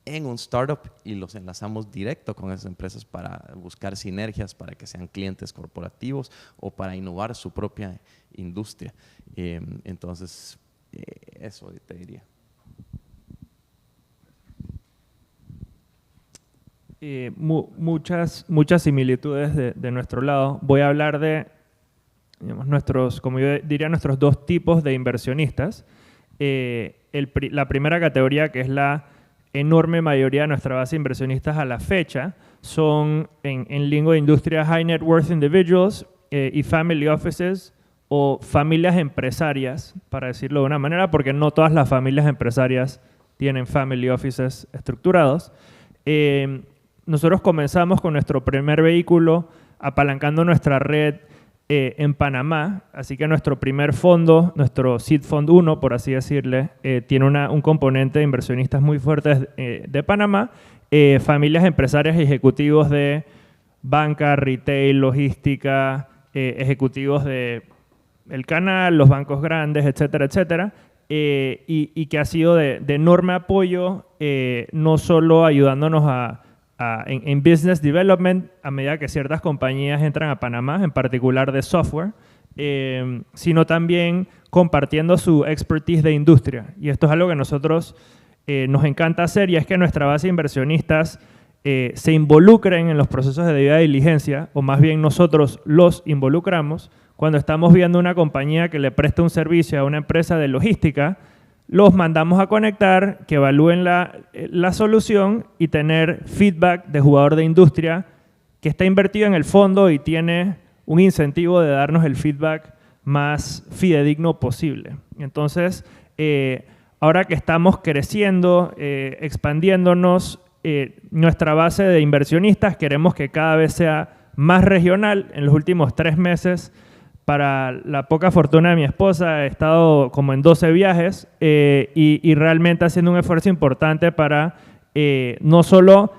en un startup, y los enlazamos directo con esas empresas para buscar sinergias para que sean clientes corporativos o para innovar su propia industria. Entonces, eso te diría. Muchas similitudes de nuestro lado. Voy a hablar de, digamos, como yo diría, nuestros dos tipos de inversionistas. La primera categoría, que es la enorme mayoría de nuestra base de inversionistas a la fecha, son en lingo de industria high net worth individuals y family offices o familias empresarias, para decirlo de una manera, porque no todas las familias empresarias tienen family offices estructurados. Nosotros comenzamos con nuestro primer vehículo apalancando nuestra red en Panamá, así que nuestro primer fondo, nuestro Seed Fund 1, por así decirle, tiene un componente de inversionistas muy fuertes de Panamá, familias empresarias y ejecutivos de banca, retail, logística, ejecutivos de el canal, los bancos grandes, etcétera, etcétera, y que ha sido de enorme apoyo, no solo ayudándonos en business development a medida que ciertas compañías entran a Panamá, en particular de software, sino también compartiendo su expertise de industria. Y esto es algo que nosotros nos encanta hacer, y es que nuestra base de inversionistas se involucren en los procesos de debida diligencia, o más bien nosotros los involucramos. Cuando estamos viendo una compañía que le presta un servicio a una empresa de logística, los mandamos a conectar, que evalúen la solución y tener feedback de jugador de industria que está invertido en el fondo y tiene un incentivo de darnos el feedback más fidedigno posible. Entonces, ahora que estamos creciendo, expandiéndonos, nuestra base de inversionistas queremos que cada vez sea más regional. En los últimos 3 meses, para la poca fortuna de mi esposa, he estado como en 12 viajes y realmente haciendo un esfuerzo importante para no solo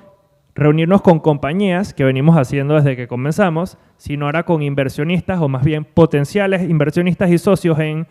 reunirnos con compañías, que venimos haciendo desde que comenzamos, sino ahora con inversionistas, o más bien potenciales inversionistas y socios en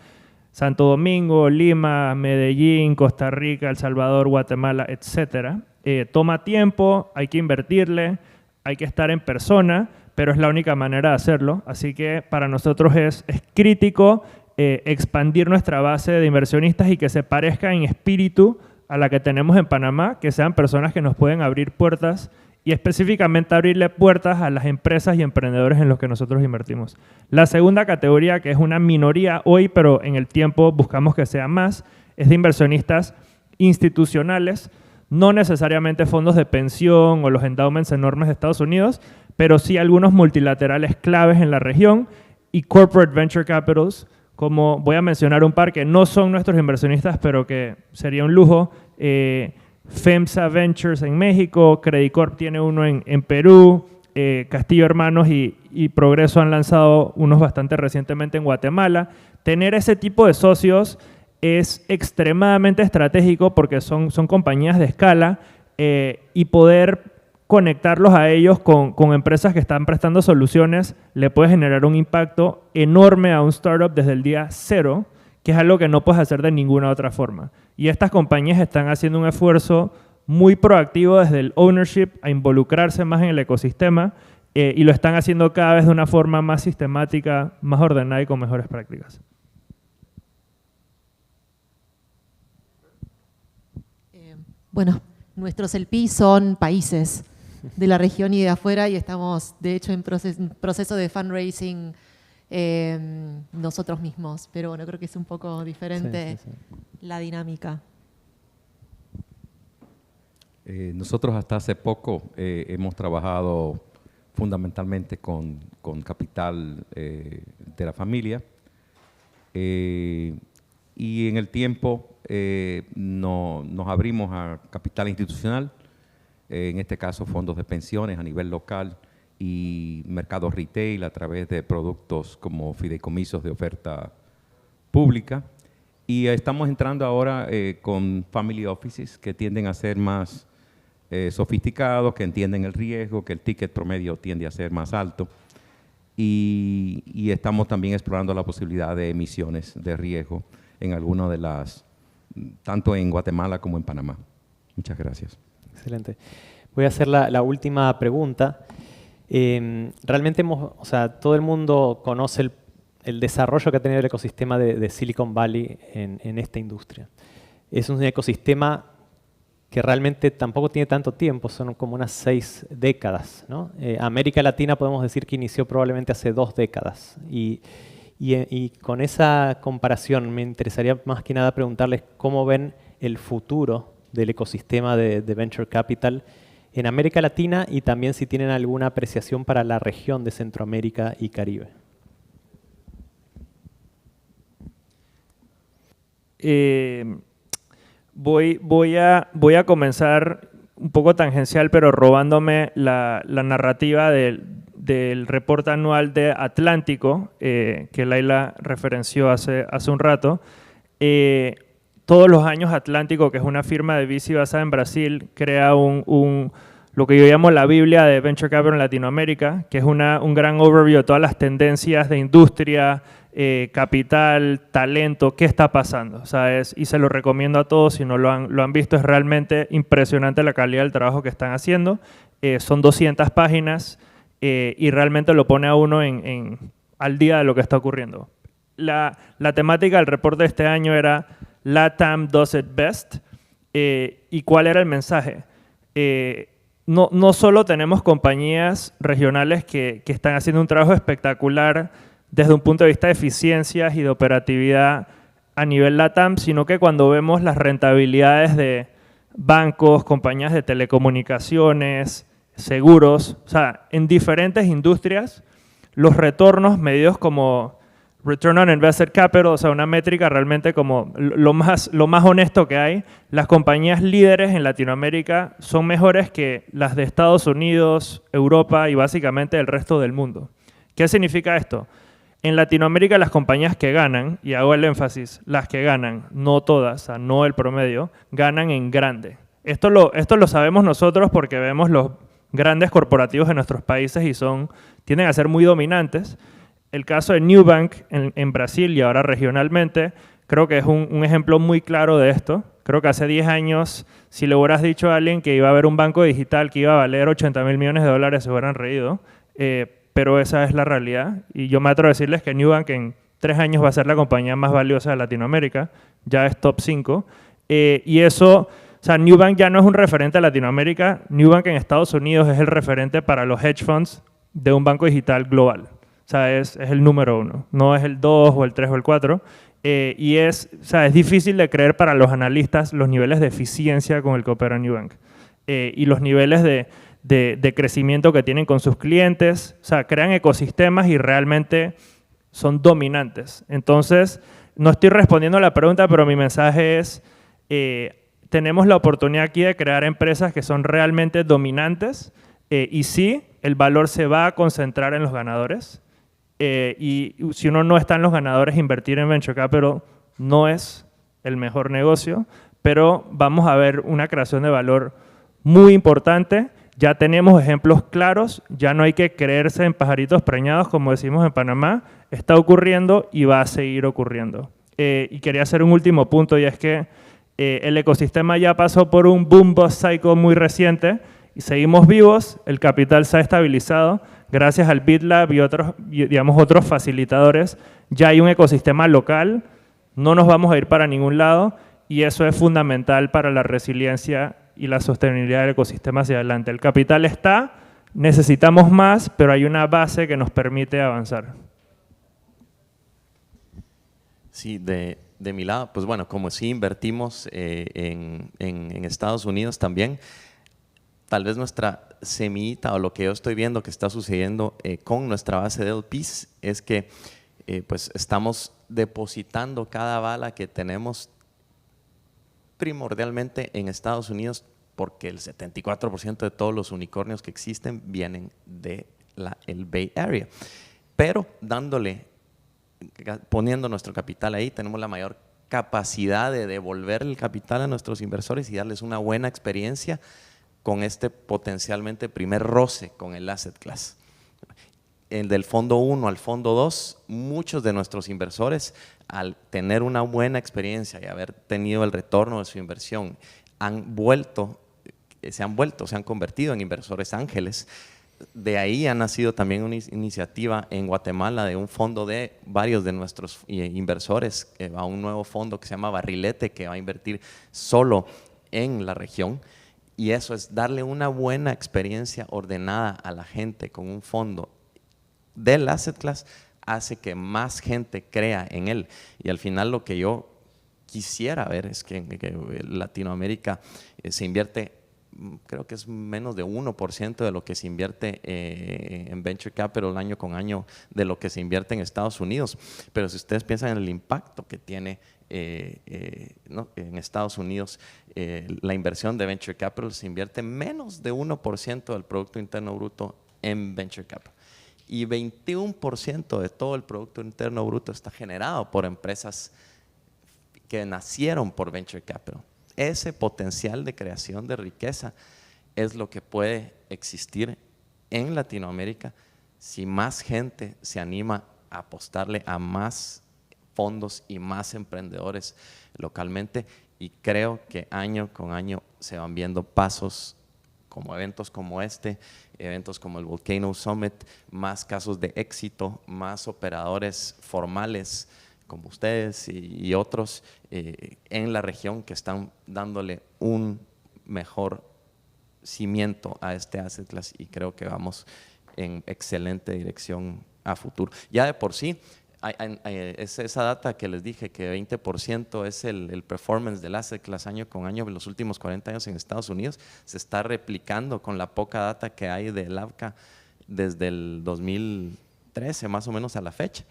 Santo Domingo, Lima, Medellín, Costa Rica, El Salvador, Guatemala, etc. Toma tiempo, hay que invertirle, hay que estar en persona, pero es la única manera de hacerlo. Así que para nosotros es crítico expandir nuestra base de inversionistas y que se parezca en espíritu a la que tenemos en Panamá, que sean personas que nos pueden abrir puertas y específicamente abrirle puertas a las empresas y emprendedores en los que nosotros invertimos. La segunda categoría, que es una minoría hoy, pero en el tiempo buscamos que sea más, es de inversionistas institucionales, no necesariamente fondos de pensión o los endowments enormes de Estados Unidos, pero sí algunos multilaterales claves en la región y corporate venture capitals, como voy a mencionar un par que no son nuestros inversionistas, pero que sería un lujo. FEMSA Ventures en México, Credit Corp tiene uno en Perú, Castillo Hermanos y Progreso han lanzado unos bastante recientemente en Guatemala. Tener ese tipo de socios es extremadamente estratégico porque son compañías de escala y poder conectarlos a ellos con empresas que están prestando soluciones le puede generar un impacto enorme a un startup desde el día 0, que es algo que no puedes hacer de ninguna otra forma. Y estas compañías están haciendo un esfuerzo muy proactivo desde el ownership a involucrarse más en el ecosistema y lo están haciendo cada vez de una forma más sistemática, más ordenada y con mejores prácticas. Bueno, nuestros LP son países de la región y de afuera y estamos, de hecho, en proceso de fundraising nosotros mismos. Pero bueno, creo que es un poco diferente la dinámica. Nosotros hasta hace poco hemos trabajado fundamentalmente con capital de la familia y en el tiempo nos abrimos a capital institucional, en este caso fondos de pensiones a nivel local y mercado retail a través de productos como fideicomisos de oferta pública. Y estamos entrando ahora con family offices que tienden a ser más sofisticados, que entienden el riesgo, que el ticket promedio tiende a ser más alto. Y estamos también explorando la posibilidad de emisiones de riesgo en algunas de las, tanto en Guatemala como en Panamá. Muchas gracias. Excelente. Voy a hacer la última pregunta. Realmente todo el mundo conoce el desarrollo que ha tenido el ecosistema de Silicon Valley en esta industria. Es un ecosistema que realmente tampoco tiene tanto tiempo, son como unas 6 décadas, ¿no? América Latina podemos decir que inició probablemente hace 2 décadas. Y con esa comparación me interesaría más que nada preguntarles cómo ven el futuro del ecosistema de Venture Capital en América Latina y también si tienen alguna apreciación para la región de Centroamérica y Caribe. Voy a comenzar un poco tangencial, pero robándome la narrativa del reporte anual de Atlántico, que Laila referenció hace un rato. Todos los años Atlántico, que es una firma de VC basada en Brasil, crea lo que yo llamo la Biblia de Venture Capital en Latinoamérica, que es un gran overview de todas las tendencias de industria, capital, talento, qué está pasando, ¿sabes? Y se lo recomiendo a todos, si no lo han visto, es realmente impresionante la calidad del trabajo que están haciendo. Son 200 páginas y realmente lo pone a uno al día de lo que está ocurriendo. La temática del reporte de este año era LATAM does it best. ¿Y cuál era el mensaje? No solo tenemos compañías regionales que están haciendo un trabajo espectacular desde un punto de vista de eficiencias y de operatividad a nivel LATAM, sino que cuando vemos las rentabilidades de bancos, compañías de telecomunicaciones, seguros, o sea, en diferentes industrias, los retornos medidos como Return on Invested Capital, o sea, una métrica realmente como lo más honesto que hay, las compañías líderes en Latinoamérica son mejores que las de Estados Unidos, Europa y básicamente el resto del mundo. ¿Qué significa esto? En Latinoamérica las compañías que ganan, y hago el énfasis, las que ganan, no todas, o sea, no el promedio, ganan en grande. Esto lo sabemos nosotros porque vemos los grandes corporativos en nuestros países y tienden a ser muy dominantes. El caso de Nubank en Brasil y ahora regionalmente, creo que es un ejemplo muy claro de esto. Creo que hace 10 años, si le hubieras dicho a alguien que iba a haber un banco digital que iba a valer $80.000 millones, se hubieran reído. Pero esa es la realidad. Y yo me atrevo a decirles que Nubank en 3 años va a ser la compañía más valiosa de Latinoamérica. Ya es top 5. Y eso, o sea, Nubank ya no es un referente a Latinoamérica. Nubank en Estados Unidos es el referente para los hedge funds de un banco digital global. O sea, es el número 1. No es el 2 o el 3 o el 4. Y es difícil de creer para los analistas los niveles de eficiencia con el que opera Nubank. Y los niveles de crecimiento que tienen con sus clientes, o sea, crean ecosistemas y realmente son dominantes. Entonces, no estoy respondiendo a la pregunta, pero mi mensaje es, tenemos la oportunidad aquí de crear empresas que son realmente dominantes y sí, el valor se va a concentrar en los ganadores y si uno no está en los ganadores, invertir en Venture Capital no es el mejor negocio, pero vamos a ver una creación de valor muy importante. Ya tenemos ejemplos claros, ya no hay que creerse en pajaritos preñados, como decimos en Panamá, está ocurriendo y va a seguir ocurriendo. Y quería hacer un último punto, y es que el ecosistema ya pasó por un boom-bust cycle muy reciente y seguimos vivos, el capital se ha estabilizado, gracias al BitLab y otros facilitadores, ya hay un ecosistema local, no nos vamos a ir para ningún lado y eso es fundamental para la resiliencia y la sostenibilidad del ecosistema hacia adelante. El capital está, necesitamos más, pero hay una base que nos permite avanzar. Sí, de mi lado, pues bueno, como sí invertimos en Estados Unidos también, tal vez nuestra semillita o lo que yo estoy viendo que está sucediendo con nuestra base de LPs es que pues estamos depositando cada bala que tenemos primordialmente en Estados Unidos porque el 74% de todos los unicornios que existen vienen de el Bay Area. Pero poniendo nuestro capital ahí, tenemos la mayor capacidad de devolver el capital a nuestros inversores y darles una buena experiencia con este potencialmente primer roce con el asset class. Del fondo 1 al fondo 2, muchos de nuestros inversores, al tener una buena experiencia y haber tenido el retorno de su inversión, se han convertido en inversores ángeles. De ahí ha nacido también una iniciativa en Guatemala de un fondo de varios de nuestros inversores, a un nuevo fondo que se llama Barrilete, que va a invertir solo en la región. Y eso es darle una buena experiencia ordenada a la gente con un fondo del asset class, hace que más gente crea en él. Y al final lo que yo quisiera ver es que en Latinoamérica se invierte, creo que es menos de 1% de lo que se invierte en Venture Capital año con año de lo que se invierte en Estados Unidos. Pero si ustedes piensan en el impacto que tiene ¿no? en Estados Unidos, la inversión de Venture Capital se invierte menos de 1% del Producto Interno Bruto en Venture Capital. Y 21% de todo el Producto Interno Bruto está generado por empresas que nacieron por Venture Capital. Ese potencial de creación de riqueza es lo que puede existir en Latinoamérica si más gente se anima a apostarle a más fondos y más emprendedores localmente, y creo que año con año se van viendo pasos como eventos como este, eventos como el Volcano Summit, más casos de éxito, más operadores formales como ustedes y otros en la región que están dándole un mejor cimiento a este asset class, y creo que vamos en excelente dirección a futuro. Ya de por sí, es esa data que les dije, que 20% es el performance del asset class año con año en los últimos 40 años en Estados Unidos, se está replicando con la poca data que hay del AVCA desde el 2013 más o menos a la fecha,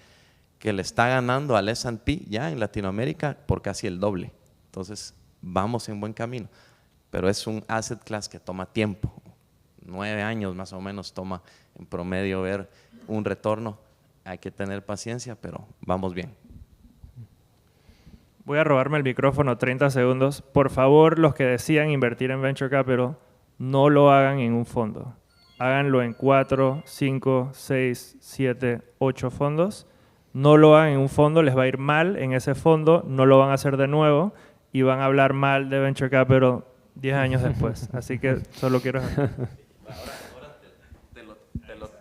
que le está ganando al S&P ya en Latinoamérica por casi el doble. Entonces vamos en buen camino, pero es un asset class que toma tiempo, 9 años más o menos toma en promedio ver un retorno. Hay que tener paciencia, pero vamos bien. Voy a robarme el micrófono 30 segundos. Por favor, los que decidan invertir en Venture Capital, no lo hagan en un fondo. Háganlo en 4, 5, 6, 7, 8 fondos. No lo hagan en un fondo, les va a ir mal en ese fondo, no lo van a hacer de nuevo y van a hablar mal de Venture Capital 10 años después. Así que solo quiero...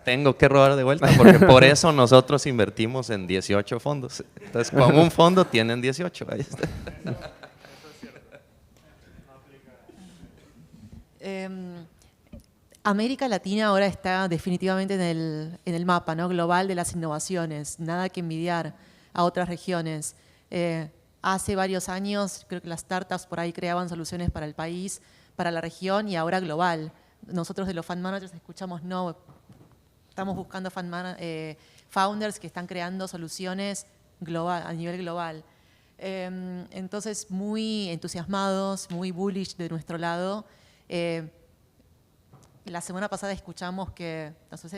Tengo que robar de vuelta, porque por eso nosotros invertimos en 18 fondos. Entonces, con un fondo tienen 18. Ahí está. América Latina ahora está definitivamente en el mapa, ¿no?, global de las innovaciones. Nada que envidiar a otras regiones. Hace varios años, creo que las startups por ahí creaban soluciones para el país, para la región, y ahora global. Nosotros de los fund managers escuchamos, no, estamos buscando founders que están creando soluciones a nivel global. Entonces, muy entusiasmados, muy bullish de nuestro lado. La semana pasada escuchamos que,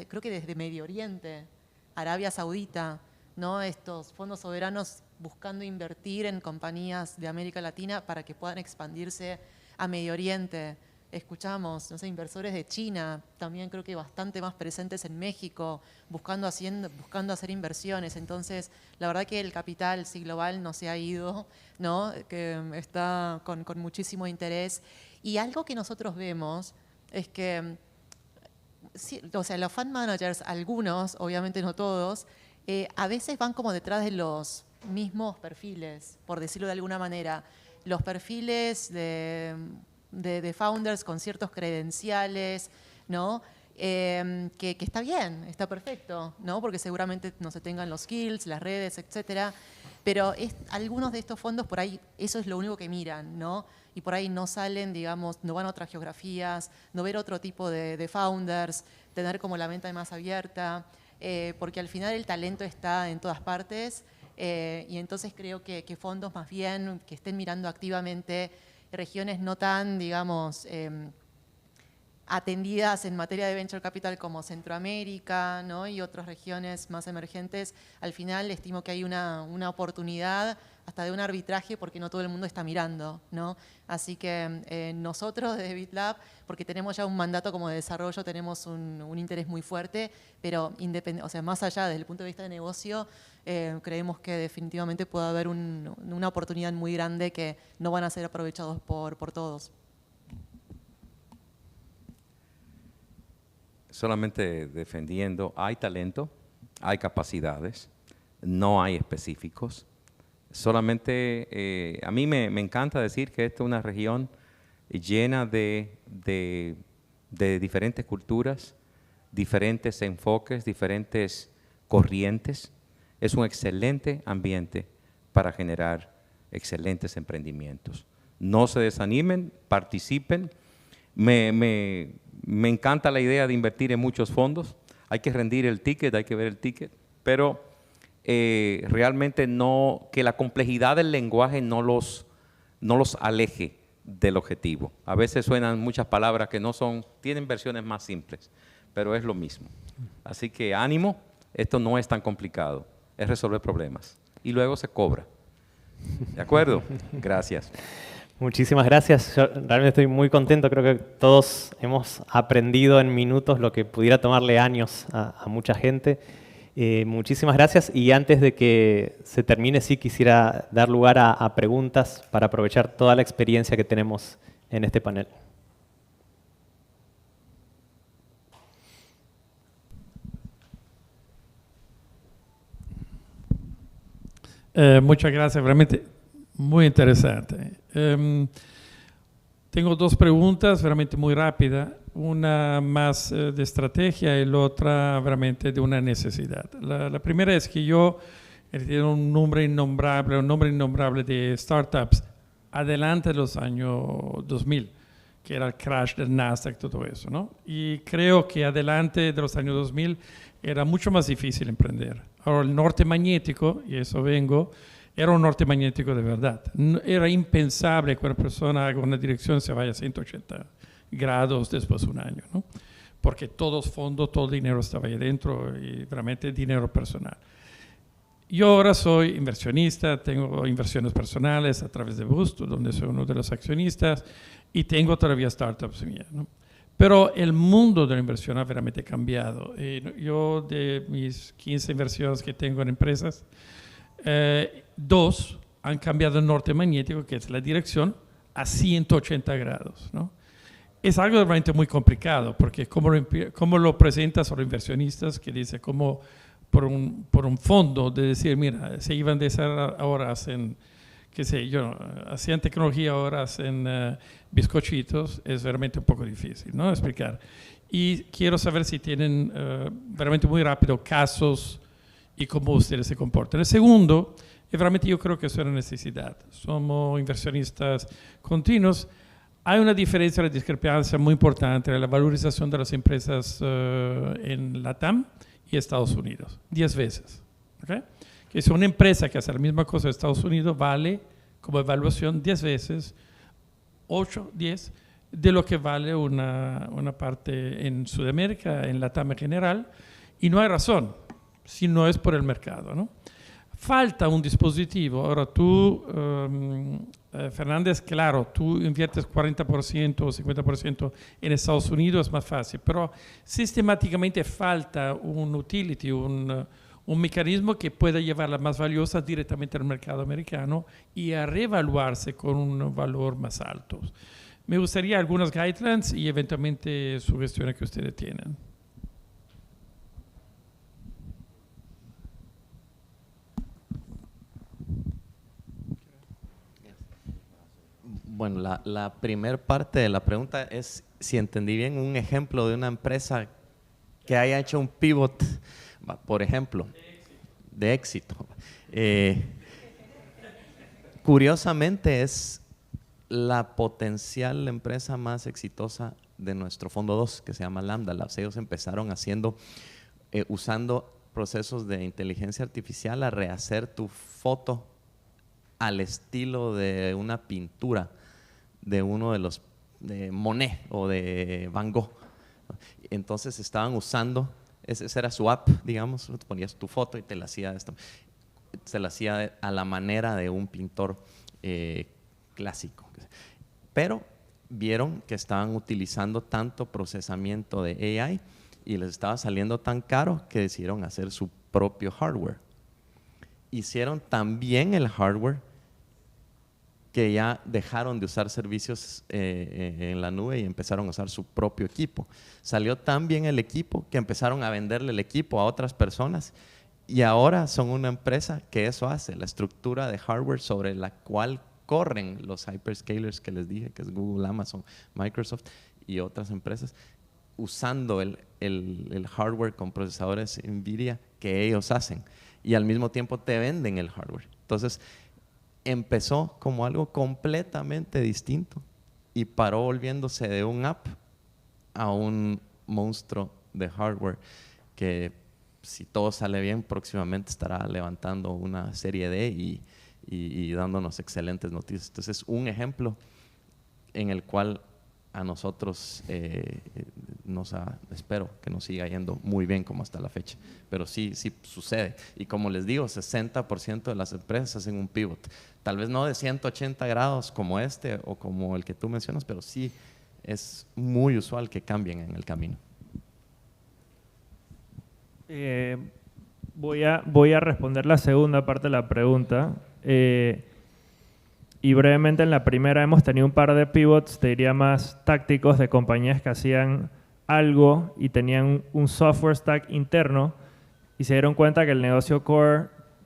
creo que desde Medio Oriente, Arabia Saudita, ¿no?, estos fondos soberanos buscando invertir en compañías de América Latina para que puedan expandirse a Medio Oriente. Escuchamos, no sé, inversores de China, también creo que bastante más presentes en México, buscando hacer inversiones. Entonces, la verdad que el capital global no se ha ido, ¿no?, que está con muchísimo interés. Y algo que nosotros vemos es que, sí, o sea, los fund managers, algunos, obviamente no todos, a veces van como detrás de los mismos perfiles, por decirlo de alguna manera. Los perfiles de founders con ciertos credenciales, ¿no?, que está bien, está perfecto, ¿no?, porque seguramente no se tengan los skills, las redes, etcétera. Pero algunos de estos fondos por ahí, eso es lo único que miran, ¿no? Y por ahí no salen, digamos, no van a otras geografías, no ver otro tipo de founders, tener como la mente más abierta, porque al final el talento está en todas partes, y entonces creo que fondos más bien que estén mirando activamente regiones no tan, digamos, atendidas en materia de Venture Capital como Centroamérica, ¿no? Y otras regiones más emergentes, al final estimo que hay una oportunidad hasta de un arbitraje porque no todo el mundo está mirando, ¿no? Así que nosotros desde BitLab, porque tenemos ya un mandato como de desarrollo, tenemos un interés muy fuerte, pero o sea, más allá desde el punto de vista de negocio, creemos que definitivamente puede haber una oportunidad muy grande que no van a ser aprovechados por todos. Solamente defendiendo, hay talento, hay capacidades, no hay específicos. Solamente a mí me encanta decir que esta es una región llena de diferentes culturas, diferentes enfoques, diferentes corrientes. Es un excelente ambiente para generar excelentes emprendimientos. No se desanimen, participen. Me encanta la idea de invertir en muchos fondos. Hay que rendir el ticket, hay que ver el ticket, pero realmente no, que la complejidad del lenguaje no los aleje del objetivo. A veces suenan muchas palabras que no son, tienen versiones más simples, pero es lo mismo. Así que ánimo, esto no es tan complicado, es resolver problemas y luego se cobra. ¿De acuerdo? Gracias. Muchísimas gracias. Yo realmente estoy muy contento. Creo que todos hemos aprendido en minutos lo que pudiera tomarle años a mucha gente. Muchísimas gracias. Y antes de que se termine, sí quisiera dar lugar a preguntas para aprovechar toda la experiencia que tenemos en este panel. Muchas gracias, realmente muy interesante. Tengo dos preguntas realmente muy rápidas, una más de estrategia y la otra realmente de una necesidad. La primera es que yo tengo un nombre innombrable de startups adelante de los años 2000, que era el crash del Nasdaq, todo eso, ¿no? Y creo que adelante de los años 2000 era mucho más difícil emprender. Ahora, el norte magnético, y eso vengo, era un norte magnético de verdad. Era impensable que una persona haga una dirección se vaya a 180 grados después de un año, ¿no? Porque todos fondos, todo el dinero estaba ahí dentro y realmente dinero personal. Yo ahora soy inversionista, tengo inversiones personales a través de Busto, donde soy uno de los accionistas, y tengo todavía startups mías, ¿no? Pero el mundo de la inversión ha veramente cambiado. Yo de mis 15 inversiones que tengo en empresas, 2 han cambiado el norte magnético, que es la dirección, a 180 grados, ¿no? Es algo realmente muy complicado, porque cómo lo presentas a los inversionistas, que dice como por un fondo, de decir, mira, se iban de hacer ahora hacen, qué sé yo, hacían tecnología, ahora hacen bizcochitos, es realmente un poco difícil, ¿no? Explicar. Y quiero saber si tienen realmente muy rápido casos y cómo ustedes se comportan. El segundo, y realmente yo creo que es una necesidad. Somos inversionistas continuos. Hay una diferencia, una discrepancia muy importante entre la valorización de las empresas en LATAM y Estados Unidos. 10 veces. ¿Okay? Que si una empresa que hace la misma cosa en Estados Unidos vale como evaluación 10 veces, 8, 10, de lo que vale una parte en Sudamérica, en LATAM en general, y no hay razón, si no es por el mercado, ¿no? Falta un dispositivo. Ahora tú, Fernández, claro, tú inviertes 40% o 50% en Estados Unidos, es más fácil, pero sistemáticamente falta un utility, un mecanismo que pueda llevar las más valiosas directamente al mercado americano y a reevaluarse con un valor más alto. Me gustaría algunas guidelines y eventualmente sugestiones que ustedes tienen. Bueno, la primera parte de la pregunta es si entendí bien un ejemplo de una empresa que haya hecho un pivot, por ejemplo, de éxito. Curiosamente es la potencial empresa más exitosa de nuestro Fondo 2, que se llama Lambda Labs. Ellos empezaron haciendo, usando procesos de inteligencia artificial a rehacer tu foto al estilo de una pintura de uno de los de Monet o de Van Gogh. Entonces estaban usando, esa era su app, digamos, ponías tu foto y te la hacía esto. Se la hacía a la manera de un pintor clásico. Pero vieron que estaban utilizando tanto procesamiento de AI y les estaba saliendo tan caro que decidieron hacer su propio hardware. Hicieron también el hardware que ya dejaron de usar servicios en la nube y empezaron a usar su propio equipo. Salió tan bien el equipo que empezaron a venderle el equipo a otras personas y ahora son una empresa que eso hace, la estructura de hardware sobre la cual corren los hyperscalers que les dije, que es Google, Amazon, Microsoft y otras empresas, usando el hardware con procesadores NVIDIA que ellos hacen y al mismo tiempo te venden el hardware. Entonces, empezó como algo completamente distinto y paró volviéndose de un app a un monstruo de hardware que, si todo sale bien, próximamente estará levantando una serie D y dándonos excelentes noticias. Entonces, un ejemplo en el cual a nosotros espero que nos siga yendo muy bien como hasta la fecha, pero sí sucede. Y como les digo, 60% de las empresas hacen un pivot, tal vez no de 180 grados como este o como el que tú mencionas, pero sí es muy usual que cambien en el camino. Voy a responder la segunda parte de la pregunta. Y brevemente en la primera hemos tenido un par de pivots, te diría más tácticos, de compañías que hacían algo y tenían un software stack interno y se dieron cuenta que el negocio core,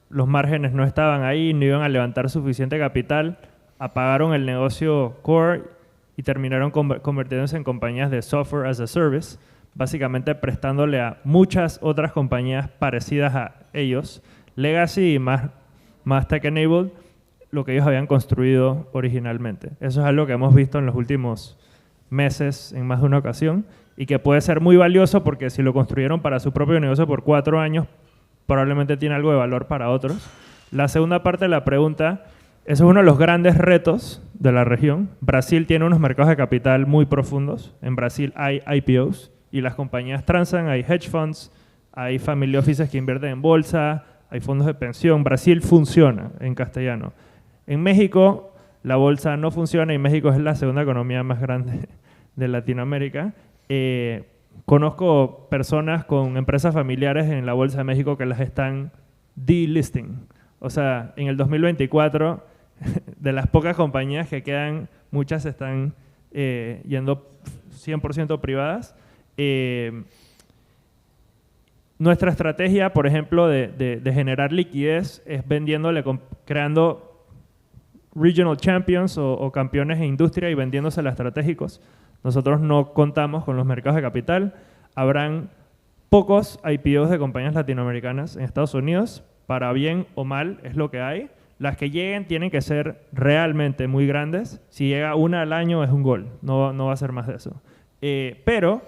los márgenes no estaban ahí, no iban a levantar suficiente capital, apagaron el negocio core y terminaron convirtiéndose en compañías de software as a service, básicamente prestándole a muchas otras compañías parecidas a ellos, legacy y más tech-enabled, lo que ellos habían construido originalmente. Eso es algo que hemos visto en los últimos meses en más de una ocasión y que puede ser muy valioso porque si lo construyeron para su propio negocio por 4 años, probablemente tiene algo de valor para otros. La segunda parte de la pregunta, eso es uno de los grandes retos de la región. Brasil tiene unos mercados de capital muy profundos. En Brasil hay IPOs y las compañías transan, hay hedge funds, hay family offices que invierten en bolsa, hay fondos de pensión. Brasil funciona en castellano. En México la bolsa no funciona y México es la segunda economía más grande de Latinoamérica. Conozco personas con empresas familiares en la Bolsa de México que las están delisting. O sea, en el 2024, de las pocas compañías que quedan, muchas están yendo 100% privadas. Nuestra estrategia, por ejemplo, de generar liquidez es creando regional champions o campeones en industria y vendiéndosela a estratégicos. Nosotros no contamos con los mercados de capital. Habrán pocos IPOs de compañías latinoamericanas en Estados Unidos, para bien o mal es lo que hay. Las que lleguen tienen que ser realmente muy grandes. Si llega una al año es un gol, no va a ser más de eso. Pero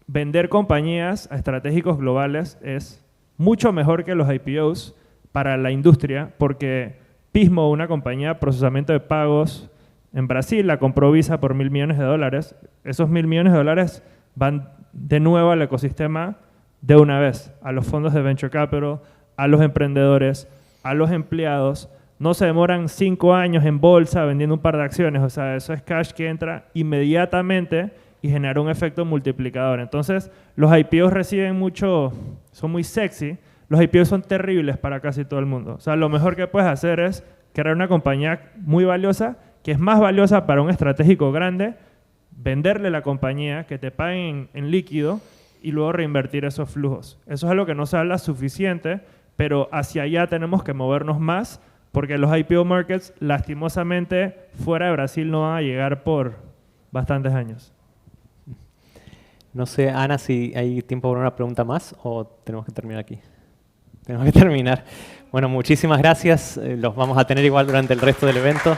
vender compañías a estratégicos globales es mucho mejor que los IPOs para la industria, porque Pismo, una compañía de procesamiento de pagos en Brasil, la compró Visa por $1.000 millones. Esos $1.000 millones van de nuevo al ecosistema de una vez, a los fondos de venture capital, a los emprendedores, a los empleados. No se demoran 5 años en bolsa vendiendo un par de acciones. O sea, eso es cash que entra inmediatamente y genera un efecto multiplicador. Entonces, los IPOs son muy sexy. Los IPOs son terribles para casi todo el mundo. O sea, lo mejor que puedes hacer es crear una compañía muy valiosa, que es más valiosa para un estratégico grande, venderle la compañía, que te paguen en líquido y luego reinvertir esos flujos. Eso es algo que no se habla suficiente, pero hacia allá tenemos que movernos más, porque los IPO markets, lastimosamente, fuera de Brasil no van a llegar por bastantes años. No sé, Ana, si hay tiempo para una pregunta más o tenemos que terminar aquí. Tenemos que terminar. Bueno, muchísimas gracias. Los vamos a tener igual durante el resto del evento.